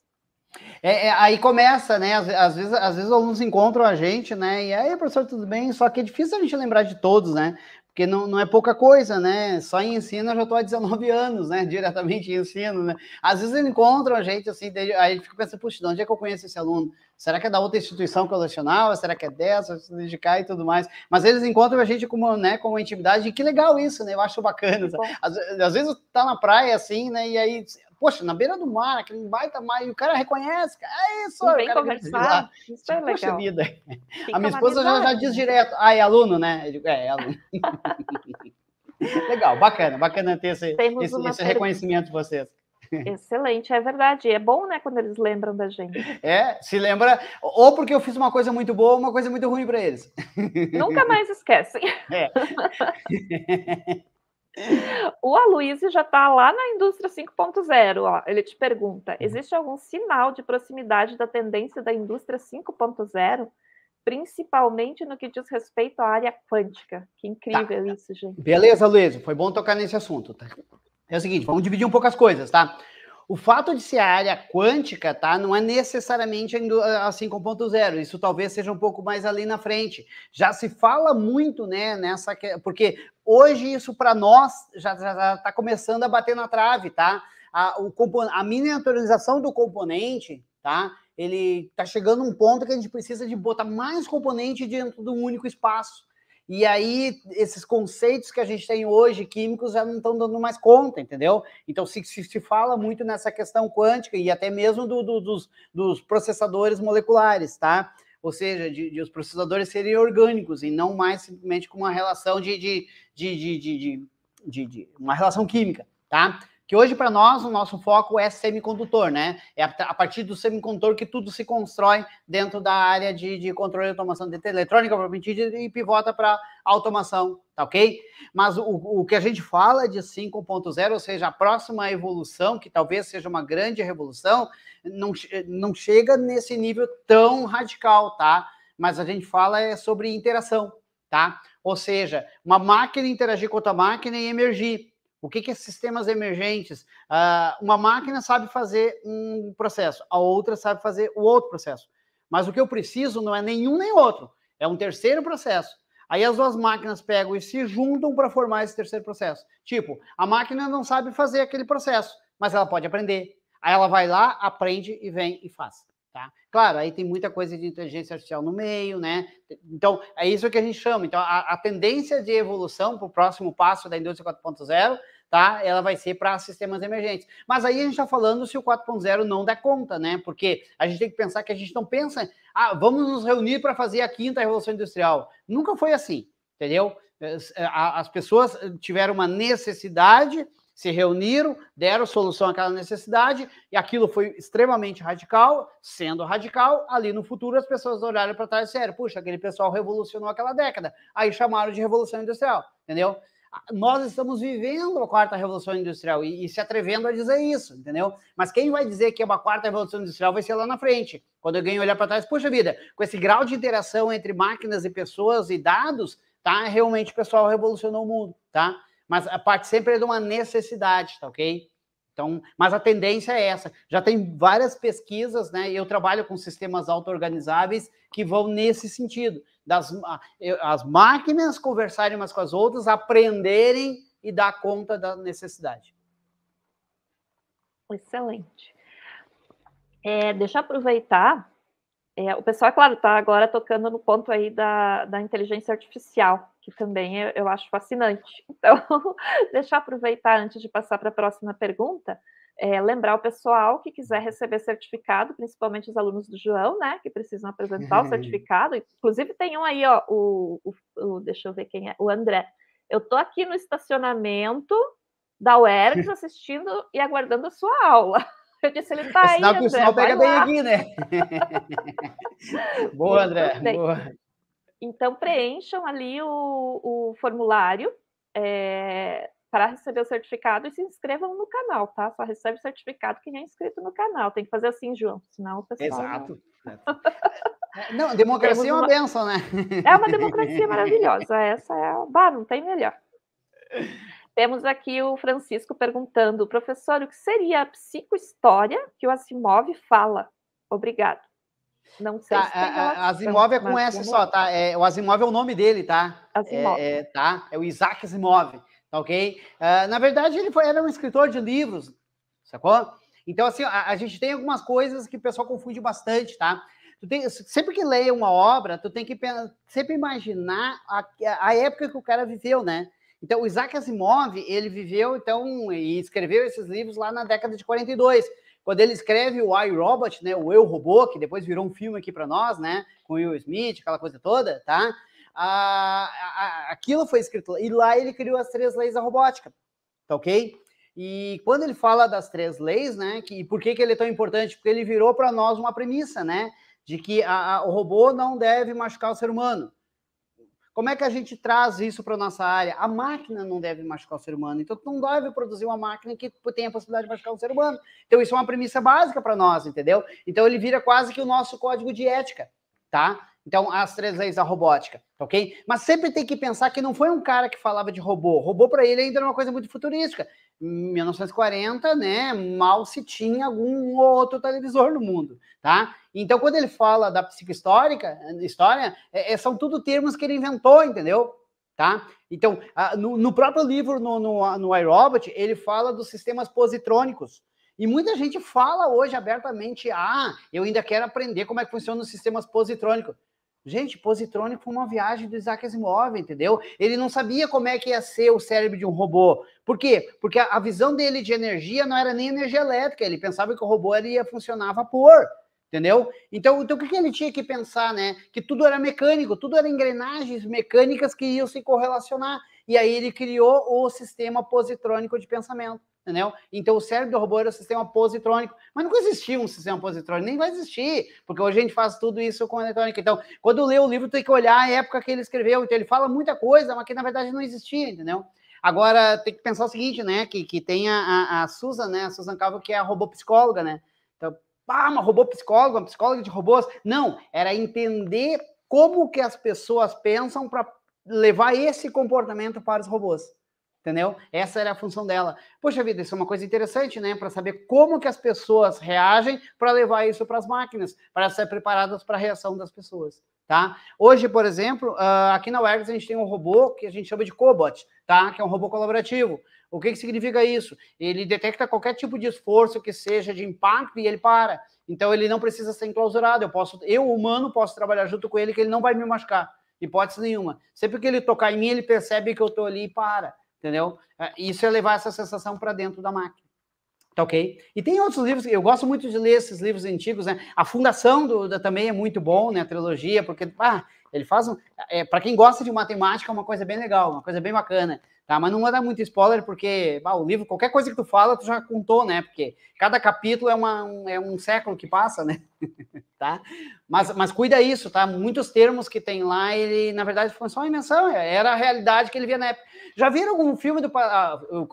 Aí começa, né? Às vezes os alunos encontram a gente, né? E aí, professor, tudo bem? Só que é difícil a gente lembrar de todos, né? Porque não é pouca coisa, né? Só em ensino eu já estou há 19 anos, né? Diretamente em ensino, né? Às vezes eles encontram a gente, assim, aí a gente fica pensando, puxa, de onde é que eu conheço esse aluno? Será que é da outra instituição que eu lecionava? Será que é dessa? Se dedicar e tudo mais. Mas eles encontram a gente como, né, como intimidade, e que legal isso, né? Eu acho bacana. Às vezes tá na praia, assim, né? E aí, poxa, na beira do mar, aquele baita mar, e o cara reconhece, é isso, vem conversar, isso é legal. Poxa vida. A minha esposa já diz direto, é aluno, né? Eu digo, é aluno. Legal, bacana ter esse reconhecimento de vocês. Excelente, é verdade. É bom, né, quando eles lembram da gente. Se lembra, ou porque eu fiz uma coisa muito boa ou uma coisa muito ruim para eles. Nunca mais esquecem. O Aloysio já está lá na indústria 5.0. Ó. Ele te pergunta: existe algum sinal de proximidade da tendência da indústria 5.0, principalmente no que diz respeito à área quântica? Que incrível isso, gente. Beleza, Aloysio, foi bom tocar nesse assunto. Tá? É o seguinte, vamos dividir um pouco as coisas, tá? O fato de ser a área quântica, tá, não é necessariamente a 5.0, isso talvez seja um pouco mais ali na frente. Já se fala muito, né, porque hoje isso para nós já está começando a bater na trave, tá? A miniaturização do componente, tá? Ele está chegando a um ponto que a gente precisa de botar mais componente dentro de um único espaço. E aí, esses conceitos que a gente tem hoje, químicos, já não estão dando mais conta, entendeu? Então, se fala muito nessa questão quântica e até mesmo dos processadores moleculares, tá? Ou seja, de os processadores serem orgânicos e não mais simplesmente com uma relação uma relação química, tá? Que hoje, para nós, o nosso foco é semicondutor, né? É a partir do semicondutor que tudo se constrói dentro da área de controle e automação de eletrônica, propriamente dita, e pivota para automação, tá ok? Mas o que a gente fala de 5.0, ou seja, a próxima evolução, que talvez seja uma grande revolução, não chega nesse nível tão radical, tá? Mas a gente fala sobre interação, tá? Ou seja, uma máquina interagir com outra máquina e emergir. O que é sistemas emergentes? Uma máquina sabe fazer um processo, a outra sabe fazer o outro processo. Mas o que eu preciso não é nenhum nem outro, é um terceiro processo. Aí as duas máquinas pegam e se juntam para formar esse terceiro processo. Tipo, a máquina não sabe fazer aquele processo, mas ela pode aprender. Aí ela vai lá, aprende e vem e faz. Tá? Claro, aí tem muita coisa de inteligência artificial no meio, né? Então, é isso que a gente chama. Então, a tendência de evolução para o próximo passo da indústria 4.0, tá? Ela vai ser para sistemas emergentes. Mas aí a gente está falando se o 4.0 não der conta, né? Porque a gente tem que pensar que a gente não pensa, vamos nos reunir para fazer a quinta revolução industrial. Nunca foi assim, entendeu? As pessoas tiveram uma necessidade, se reuniram, deram solução àquela necessidade, e aquilo foi extremamente radical. Sendo radical, ali no futuro as pessoas olharam para trás e disseram, puxa, aquele pessoal revolucionou aquela década. Aí chamaram de revolução industrial, entendeu? Nós estamos vivendo a quarta revolução industrial e se atrevendo a dizer isso, entendeu? Mas quem vai dizer que é uma quarta revolução industrial vai ser lá na frente. Quando alguém olhar para trás, puxa vida, com esse grau de interação entre máquinas e pessoas e dados, tá? Realmente o pessoal revolucionou o mundo, tá? Mas a parte sempre é de uma necessidade, tá ok? Então, mas a tendência é essa. Já tem várias pesquisas, né? Eu trabalho com sistemas auto-organizáveis que vão nesse sentido. As máquinas conversarem umas com as outras, aprenderem e dar conta da necessidade. Excelente. Deixa eu aproveitar. O pessoal, é claro, está agora tocando no ponto aí da inteligência artificial, que também eu acho fascinante. Então, deixa eu aproveitar, antes de passar para a próxima pergunta, lembrar o pessoal que quiser receber certificado, principalmente os alunos do João, né, que precisam apresentar o certificado. Inclusive, tem um aí, ó, deixa eu ver quem é, o André. Eu estou aqui no estacionamento da UERGS assistindo e aguardando a sua aula. Eu disse, ele está aí, André. O sinal pega bem aqui, né? Boa, André. Boa. Então, preencham ali o formulário para receber o certificado e se inscrevam no canal, tá? Só recebe o certificado quem é inscrito no canal. Tem que fazer assim, João, senão o pessoal... Exato. Não, democracia é uma benção, né? É uma democracia maravilhosa. Essa não tem melhor. Temos aqui o Francisco perguntando, professor, o que seria a psicohistória que o Asimov fala? Obrigado. Não sei se tem relação, Asimov é com S só, tá? O Asimov é o nome dele, tá? Asimov. É o Isaac Asimov, tá ok? Na verdade, ele era um escritor de livros, sacou? Então, assim, a gente tem algumas coisas que o pessoal confunde bastante, tá? Sempre que leia uma obra, tu tem que sempre imaginar a época que o cara viveu, né? Então, o Isaac Asimov, ele viveu, e escreveu esses livros lá na década de 42, quando ele escreve o I, Robot, né, o Eu, Robô, que depois virou um filme aqui para nós, né, com Will Smith, aquela coisa toda, tá? aquilo foi escrito, e lá ele criou as 3 leis da robótica, tá ok? E quando ele fala das 3 leis, né, por que ele é tão importante? Porque ele virou para nós uma premissa, né, de que o robô não deve machucar o ser humano. Como é que a gente traz isso para a nossa área? A máquina não deve machucar o ser humano, então tu não deve produzir uma máquina que tenha a possibilidade de machucar o ser humano. Então isso é uma premissa básica para nós, entendeu? Então ele vira quase que o nosso código de ética, tá? Então as 3 leis da robótica, ok? Mas sempre tem que pensar que não foi um cara que falava de robô. Robô para ele ainda era uma coisa muito futurística. Em 1940, né, mal se tinha algum outro televisor no mundo, tá? Então, quando ele fala da psicohistória, são tudo termos que ele inventou, entendeu? Tá? Então, no próprio livro, no iRobot, ele fala dos sistemas positrônicos. E muita gente fala hoje abertamente, eu ainda quero aprender como é que funciona os sistemas positrônicos. Gente, positrônico foi uma viagem do Isaac Asimov, entendeu? Ele não sabia como é que ia ser o cérebro de um robô. Por quê? Porque a visão dele de energia não era nem energia elétrica, ele pensava que o robô ia funcionar a vapor, entendeu? Então o que ele tinha que pensar, né? Que tudo era mecânico, tudo era engrenagens mecânicas que iam se correlacionar. E aí ele criou o sistema positrônico de pensamento. Entendeu? Então o cérebro do robô era o sistema positrônico, mas nunca existia um sistema positrônico, nem vai existir, porque hoje a gente faz tudo isso com eletrônica. Então, quando lê o livro, tem que olhar a época que ele escreveu. Então, ele fala muita coisa, mas que na verdade não existia, entendeu? Agora, tem que pensar o seguinte, né? Que tem a Susan, né? A Susan Calvo, que é a robô psicóloga, né? Então, uma robô psicóloga, uma psicóloga de robôs. Não, era entender como que as pessoas pensam para levar esse comportamento para os robôs. Entendeu? Essa era a função dela. Poxa vida, isso é uma coisa interessante, né? Para saber como que as pessoas reagem para levar isso para as máquinas, para ser preparadas para a reação das pessoas, tá? Hoje, por exemplo, aqui na UERGS a gente tem um robô que a gente chama de Cobot, tá? Que é um robô colaborativo. O que significa isso? Ele detecta qualquer tipo de esforço que seja de impacto e ele para. Então ele não precisa ser enclausurado. Eu, humano, posso trabalhar junto com ele que ele não vai me machucar. Hipótese nenhuma. Sempre que ele tocar em mim, ele percebe que eu estou ali e para. Entendeu? Isso é levar essa sensação para dentro da máquina. Tá ok? E tem outros livros, eu gosto muito de ler esses livros antigos, né? A Fundação também é muito bom, né? A trilogia, porque ele faz para quem gosta de matemática, é uma coisa bem legal, uma coisa bem bacana, tá? Mas não vou dar muito spoiler, porque o livro, qualquer coisa que tu fala, tu já contou, né? Porque cada capítulo é um século que passa, né? Tá? Mas cuida isso, tá? Muitos termos que tem lá, ele, na verdade, foi só uma invenção, era a realidade que ele via na época. Já viram algum filme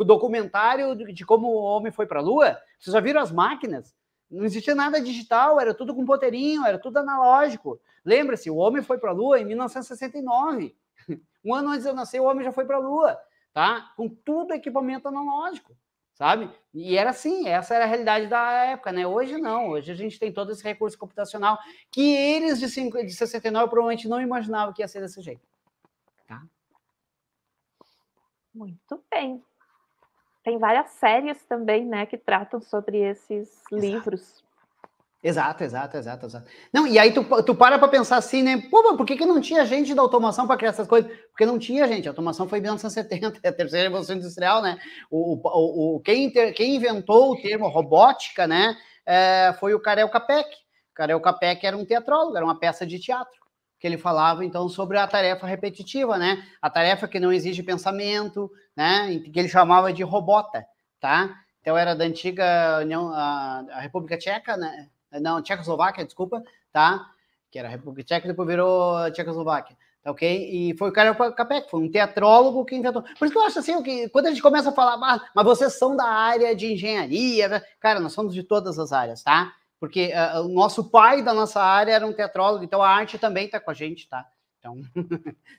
documentário de como o homem foi para a Lua? Vocês já viram as máquinas? Não existia nada digital, era tudo com poteirinho, era tudo analógico. Lembra-se, o homem foi para a Lua em 1969. Um ano antes de eu nascer, o homem já foi para a Lua, tá? Com tudo equipamento analógico, sabe? E era assim, essa era a realidade da época, né? Hoje não, hoje a gente tem todo esse recurso computacional que eles de 69 provavelmente não imaginavam que ia ser desse jeito, tá? Muito bem. Tem várias séries também, né, que tratam sobre esses livros. Exato. Não, e aí tu para pensar assim, né? Pô, por que não tinha gente da automação para criar essas coisas? Porque não tinha gente. A automação foi em 1970, a terceira revolução industrial, né? Quem inventou o termo robótica, né? Foi o Karel Capek. Karel Capek era um teatrólogo, era uma peça de teatro que ele falava, então, sobre a tarefa repetitiva, né? A tarefa que não exige pensamento, né? Que ele chamava de robota, tá? Então, era da antiga União, a República Tcheca, né? Não, Tchecoslováquia, desculpa, tá? Que era a República Tcheca e depois virou Tchecoslováquia, tá ok? E foi o Karel Capek, foi um teatrólogo que inventou. Por isso que eu acho assim, que quando a gente começa a falar, mas vocês são da área de engenharia, cara, nós somos de todas as áreas, tá? Porque o nosso pai da nossa área era um teatrólogo, então a arte também tá com a gente, tá? Então,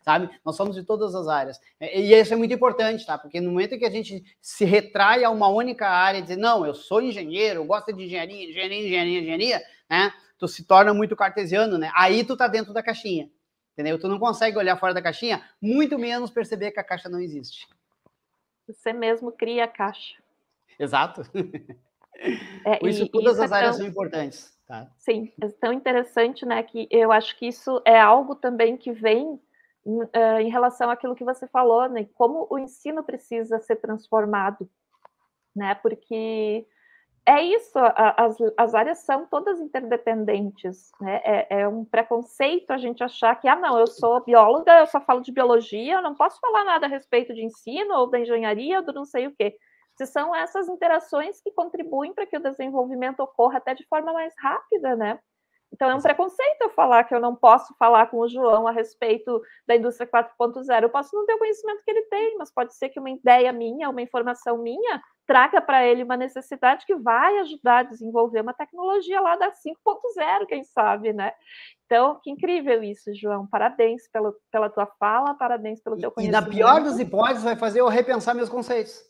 sabe? Nós somos de todas as áreas. E isso é muito importante, tá? Porque no momento que a gente se retrai a uma única área e dizer, não, eu sou engenheiro, eu gosto de engenharia, né? Tu se torna muito cartesiano, né? Aí tu tá dentro da caixinha, entendeu? Tu não consegue olhar fora da caixinha, muito menos perceber que a caixa não existe. Você mesmo cria a caixa. Exato. Por isso, todas as áreas são importantes. Tá? Sim, é tão interessante, né, que eu acho que isso é algo também que vem em relação àquilo que você falou, né, como o ensino precisa ser transformado, né, porque É isso, as áreas são todas interdependentes, né? É um preconceito a gente achar que, não, eu sou bióloga, eu só falo de biologia, eu não posso falar nada a respeito de ensino, ou da engenharia, ou do não sei o quê. Se são essas interações que contribuem para que o desenvolvimento ocorra até de forma mais rápida, né? Então, é um preconceito eu falar que eu não posso falar com o João a respeito da indústria 4.0. Eu posso não ter o conhecimento que ele tem, mas pode ser que uma ideia minha, uma informação minha, traga para ele uma necessidade que vai ajudar a desenvolver uma tecnologia lá da 5.0, quem sabe, né? Então, que incrível isso, João. Parabéns pela tua fala, parabéns pelo teu E na conhecimento. pior das hipóteses, vai fazer eu repensar meus conceitos.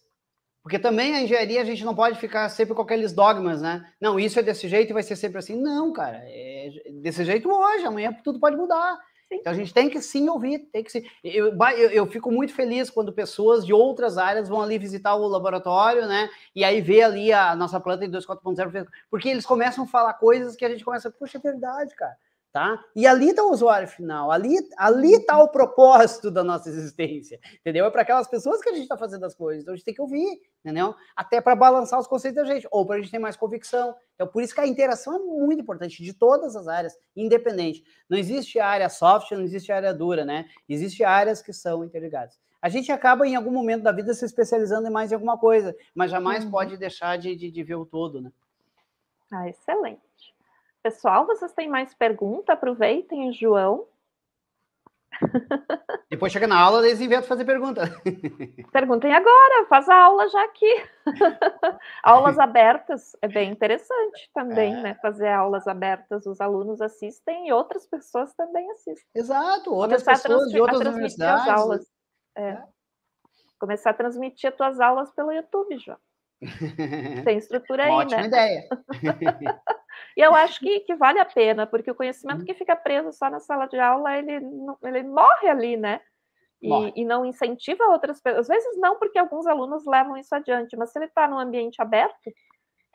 Porque também a engenharia a gente não pode ficar sempre com aqueles dogmas, né? Não, isso é desse jeito e vai ser sempre assim. Não, cara, é desse jeito hoje, amanhã tudo pode mudar. Sim. Então a gente tem que sim ouvir, tem que sim. Eu fico muito feliz quando pessoas de outras áreas vão ali visitar o laboratório, né? E aí vê ali a nossa planta em 2.4.0, porque eles começam a falar coisas que a gente começa, poxa, é verdade, cara. Tá? E ali está o usuário final, ali está o propósito da nossa existência, entendeu? É para aquelas pessoas que a gente está fazendo as coisas, então a gente tem que ouvir, entendeu? Até para balançar os conceitos da gente, ou para a gente ter mais convicção. Então, por isso que a interação é muito importante, de todas as áreas, independente. Não existe área soft, não existe área dura, né? Existem áreas que são interligadas. A gente acaba, em algum momento da vida, se especializando em mais em alguma coisa, mas jamais pode deixar de ver o todo, né? Excelente. Pessoal, vocês têm mais pergunta? Aproveitem, João. Depois chega na aula, eles inventam fazer pergunta. Perguntem agora, faz a aula já aqui. Aulas abertas é bem interessante também, né? Fazer aulas abertas, os alunos assistem e outras pessoas também assistem. Exato, outras pessoas de outras universidades. As aulas. Começar a transmitir as tuas aulas pelo YouTube, João. Tem estrutura aí, ótima né? ideia. E eu acho que vale a pena, porque o conhecimento que fica preso só na sala de aula, ele morre ali, né? E não incentiva outras pessoas. Às vezes não, porque alguns alunos levam isso adiante, mas se ele está num ambiente aberto,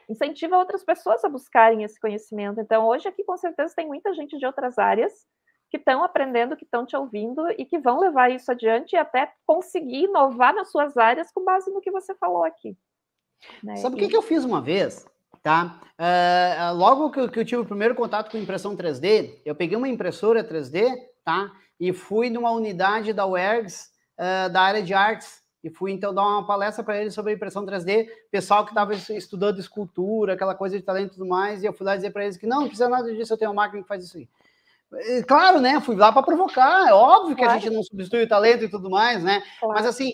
incentiva outras pessoas a buscarem esse conhecimento. Então, hoje aqui, com certeza, tem muita gente de outras áreas que estão aprendendo, que estão te ouvindo e que vão levar isso adiante e até conseguir inovar nas suas áreas com base no que você falou aqui. Né? Sabe o que eu fiz uma vez? Tá? Logo que eu tive o primeiro contato com impressão 3D, eu peguei uma impressora 3D, tá? E fui numa unidade da UERGS, da área de artes, e fui então dar uma palestra para eles sobre impressão 3D, pessoal que estava estudando escultura, aquela coisa de talento e tudo mais, e eu fui lá dizer para eles que não precisa nada disso, eu tenho uma máquina que faz isso aí. Claro, né? Fui lá para provocar. É óbvio que a gente não substitui o talento e tudo mais, né? Claro. Mas assim,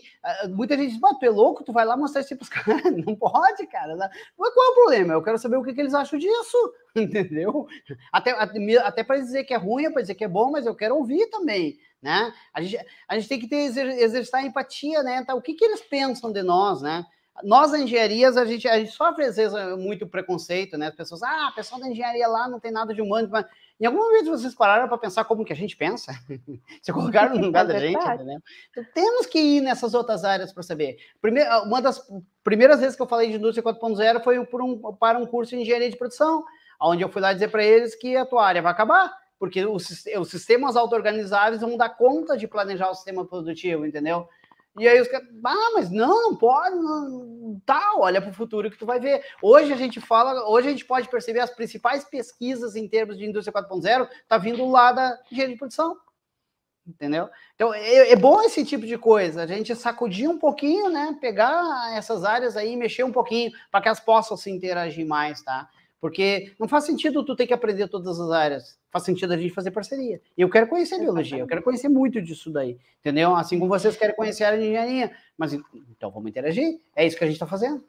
muita gente diz, tu é louco, tu vai lá mostrar isso para os caras. Não pode, cara. Mas qual é o problema? Eu quero saber o que eles acham disso, entendeu? Até para dizer que é ruim, para dizer que é bom, mas eu quero ouvir também, né? A gente tem que exercitar a empatia, né? Tá, o que eles pensam de nós, né? Nós, na engenharia, a gente sofre, às vezes, muito preconceito, né? As pessoas, a pessoa da engenharia lá não tem nada de humano, mas em algum momento vocês pararam para pensar como que a gente pensa? Se colocaram no lugar da gente, entendeu? Então, temos que ir nessas outras áreas para saber. Uma das primeiras vezes que eu falei de indústria 4.0 foi para um curso de engenharia de produção, onde eu fui lá dizer para eles que a tua área vai acabar, porque os sistemas auto-organizáveis vão dar conta de planejar o sistema produtivo, entendeu? E aí os caras, mas não pode, não, tá, olha para o futuro que tu vai ver. Hoje a gente pode perceber as principais pesquisas em termos de indústria 4.0, tá vindo lá da engenharia de produção, entendeu? Então, é bom esse tipo de coisa, a gente sacudir um pouquinho, né, pegar essas áreas aí e mexer um pouquinho para que elas possam se interagir mais, tá? Porque não faz sentido tu ter que aprender todas as áreas. Faz sentido a gente fazer parceria. E eu quero conhecer biologia, eu quero conhecer muito disso daí, entendeu? Assim como vocês querem conhecer a área de engenharia. Mas então vamos interagir. É isso que a gente está fazendo.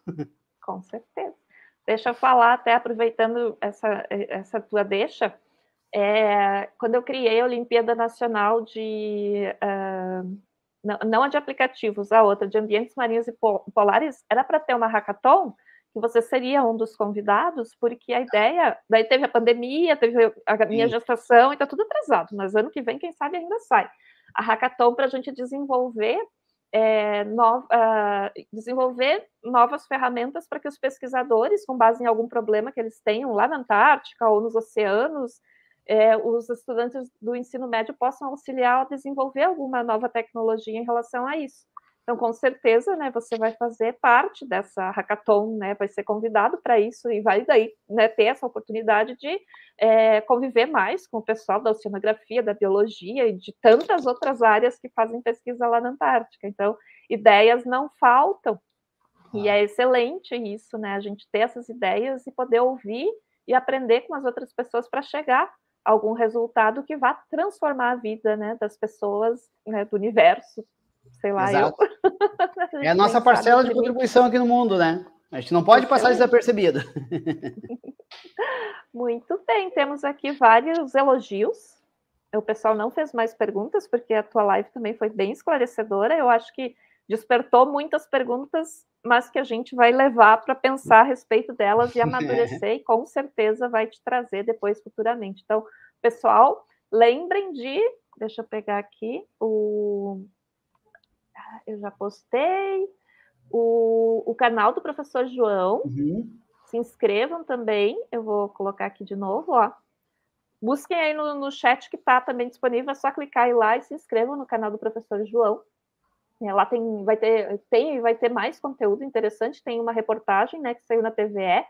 Com certeza. Deixa eu falar, até aproveitando essa tua deixa, quando eu criei a Olimpíada Nacional de... não a de aplicativos, a outra, de ambientes marinhos e polares, era para ter uma hackathon, que você seria um dos convidados, porque a ideia... Daí teve a pandemia, teve a minha gestação, e está tudo atrasado, mas ano que vem, quem sabe, ainda sai. A hackathon para a gente desenvolver novas ferramentas para que os pesquisadores, com base em algum problema que eles tenham lá na Antártica ou nos oceanos, os estudantes do ensino médio possam auxiliar a desenvolver alguma nova tecnologia em relação a isso. Então, com certeza, né, você vai fazer parte dessa hackathon, né, vai ser convidado para isso e vai daí, né, ter essa oportunidade de conviver mais com o pessoal da oceanografia, da biologia e de tantas outras áreas que fazem pesquisa lá na Antártica. Então, ideias não faltam e é excelente isso, né, a gente ter essas ideias e poder ouvir e aprender com as outras pessoas para chegar a algum resultado que vá transformar a vida, né, das pessoas, né, do universo. Sei lá, Exato. É a gente nossa nem parcela sabe de o limite. contribuição aqui no mundo, né? A gente não pode passar desapercebido. Muito bem, temos aqui vários elogios. O pessoal não fez mais perguntas, porque a tua live também foi bem esclarecedora. Eu acho que despertou muitas perguntas, mas que a gente vai levar para pensar a respeito delas e amadurecer, e com certeza vai te trazer depois futuramente. Então, pessoal, lembrem de... Deixa eu pegar aqui o... Eu já postei o canal do professor João. Se inscrevam também. Eu vou colocar aqui de novo, ó. Busquem aí no chat que está também disponível, é só clicar aí lá e se inscrevam no canal do professor João. Lá vai ter mais conteúdo interessante, tem uma reportagem, né, que saiu na TVE,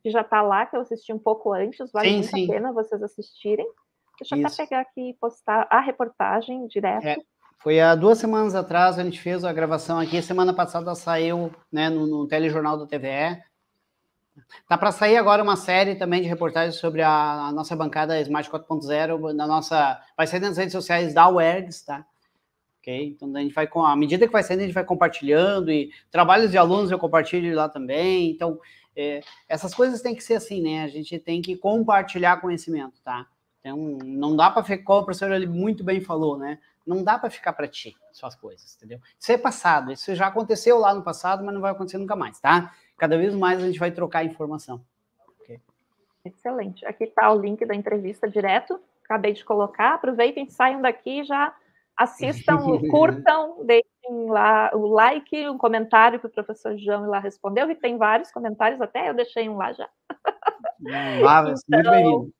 que já está lá, que eu assisti um pouco antes, vale muito a pena vocês assistirem. Deixa eu até pegar aqui e postar a reportagem direto. Foi há 2 semanas atrás, a gente fez a gravação aqui, semana passada saiu, né, no telejornal da TVE. Tá para sair agora uma série também de reportagens sobre a nossa bancada Smart 4.0, vai sair nas redes sociais da UERGS, tá? Ok? Então a gente vai, à medida que vai saindo, a gente vai compartilhando, e trabalhos de alunos eu compartilho lá também. Então, essas coisas têm que ser assim, né? A gente tem que compartilhar conhecimento, tá? Então, não dá para ficar, como o professor ele muito bem falou, né? Não dá para ficar para ti suas coisas, entendeu? Isso é passado, isso já aconteceu lá no passado, mas não vai acontecer nunca mais, tá? Cada vez mais a gente vai trocar informação. Okay? Excelente. Aqui está o link da entrevista direto. Acabei de colocar. Aproveitem, saiam daqui e já assistam, curtam, deixem lá o like, um comentário para o professor João ir lá responder. Eu vi que tem vários comentários, até eu deixei um lá já. Então, muito bem-vindo.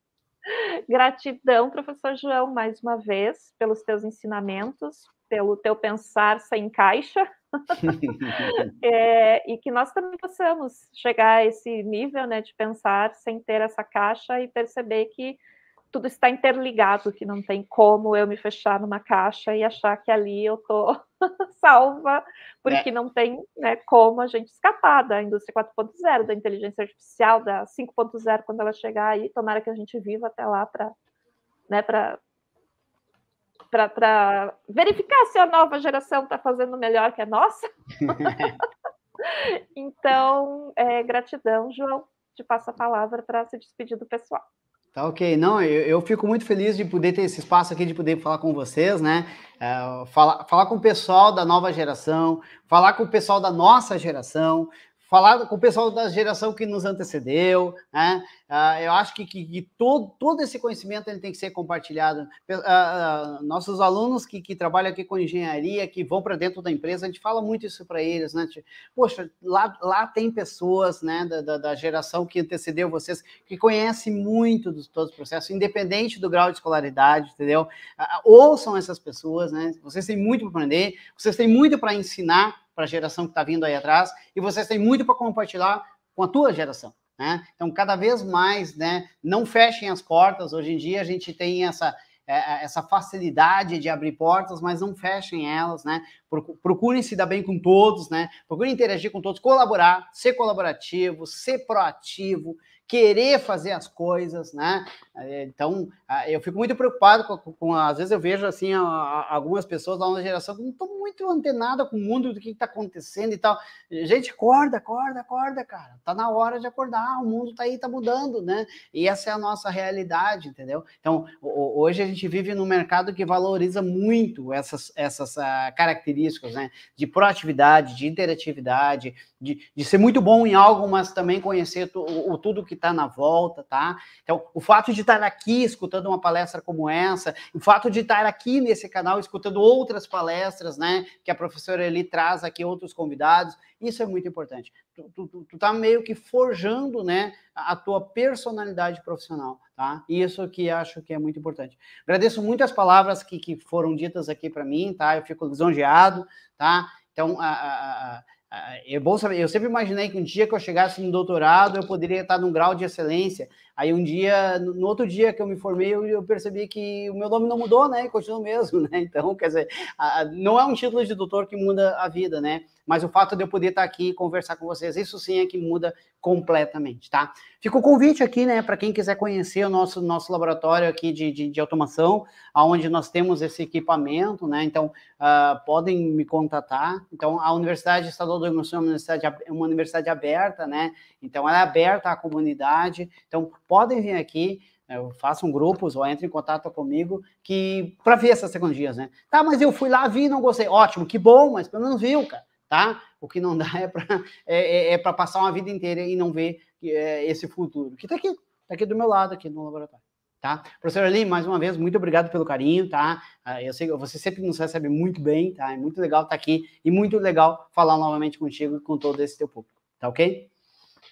Gratidão, professor João, mais uma vez, pelos teus ensinamentos, pelo teu pensar sem caixa. E que nós também possamos chegar a esse nível, né, de pensar sem ter essa caixa e perceber que tudo está interligado, que não tem como eu me fechar numa caixa e achar que ali eu estou salva, porque não tem, né, como a gente escapar da indústria 4.0, da inteligência artificial, da 5.0, quando ela chegar aí, tomara que a gente viva até lá para, né, para verificar se a nova geração está fazendo melhor que a nossa. Então, gratidão, João. Te passo a palavra para se despedir do pessoal. Tá ok. Não, eu fico muito feliz de poder ter esse espaço aqui, de poder falar com vocês, né? Falar com o pessoal da nova geração, falar com o pessoal da nossa geração, falar com o pessoal da geração que nos antecedeu, né? Eu acho que todo esse conhecimento ele tem que ser compartilhado. Nossos alunos que trabalham aqui com engenharia, que vão para dentro da empresa, a gente fala muito isso para eles, né? Poxa, lá tem pessoas, né, da geração que antecedeu vocês, que conhecem muito de todos os processos, independente do grau de escolaridade, entendeu? Ouçam essas pessoas, né? Vocês têm muito para aprender, vocês têm muito para ensinar para a geração que está vindo aí atrás, e vocês têm muito para compartilhar com a tua geração, né? Então, cada vez mais, né, não fechem as portas. Hoje em dia a gente tem essa facilidade de abrir portas, mas não fechem elas, né? Procurem se dar bem com todos, né? Procurem interagir com todos, colaborar, ser colaborativo, ser proativo, querer fazer as coisas, né? Então, eu fico muito preocupado às vezes eu vejo, assim, algumas pessoas da nova geração que não estão muito antenadas com o mundo, do que está acontecendo e tal. Gente, acorda, cara. Tá na hora de acordar, o mundo tá aí, tá mudando, né? E essa é a nossa realidade, entendeu? Então, hoje a gente vive num mercado que valoriza muito essas características, né? De proatividade, de interatividade, de ser muito bom em algo, mas também conhecer tudo que está na volta, tá? Então, o fato de estar aqui escutando uma palestra como essa, o fato de estar aqui nesse canal escutando outras palestras, né? Que a professora Eli traz aqui outros convidados, isso é muito importante. Tu tá meio que forjando, né, a tua personalidade profissional, tá? Isso que acho que é muito importante. Agradeço muito as palavras que foram ditas aqui para mim, tá? Eu fico lisonjeado, tá? Então, é bom saber, eu sempre imaginei que um dia que eu chegasse no doutorado, eu poderia estar num grau de excelência. Aí um dia, no outro dia que eu me formei, eu percebi que o meu nome não mudou, né? E continua o mesmo, né? Então, quer dizer, não é um título de doutor que muda a vida, né? Mas o fato de eu poder estar aqui e conversar com vocês, isso sim é que muda completamente, tá? Fica o convite aqui, né, para quem quiser conhecer o nosso laboratório aqui de automação, onde nós temos esse equipamento, né? Então, podem me contatar. Então, a Universidade Estadual do Rio Grande do Sul é uma universidade aberta, né? Então, ela é aberta à comunidade. Então, podem vir aqui, façam grupos ou entrem em contato comigo para ver essas tecnologias, né? Tá, mas eu fui lá, vi e não gostei. Ótimo, que bom, mas pelo menos viu, cara, tá? O que não dá é para passar uma vida inteira e não ver esse futuro, que tá aqui do meu lado, aqui no laboratório. Tá? Professora Ali, mais uma vez, muito obrigado pelo carinho, tá? Eu sei que você sempre nos recebe muito bem, tá? É muito legal estar aqui e muito legal falar novamente contigo e com todo esse teu público, tá ok?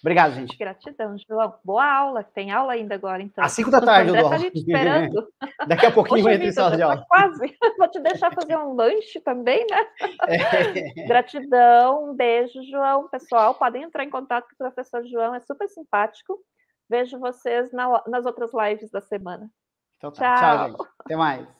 Obrigado, gente. Gratidão, João. Boa aula. Tem aula ainda agora, então. Às 5 da tarde, o André tá ali te esperando. Daqui a pouquinho vai ter sala de aula. Quase. Vou te deixar fazer um lanche também, né? Gratidão. Um beijo, João. Pessoal, podem entrar em contato com o professor João. É super simpático. Vejo vocês nas outras lives da semana. Então tá. Tchau, gente. Até mais.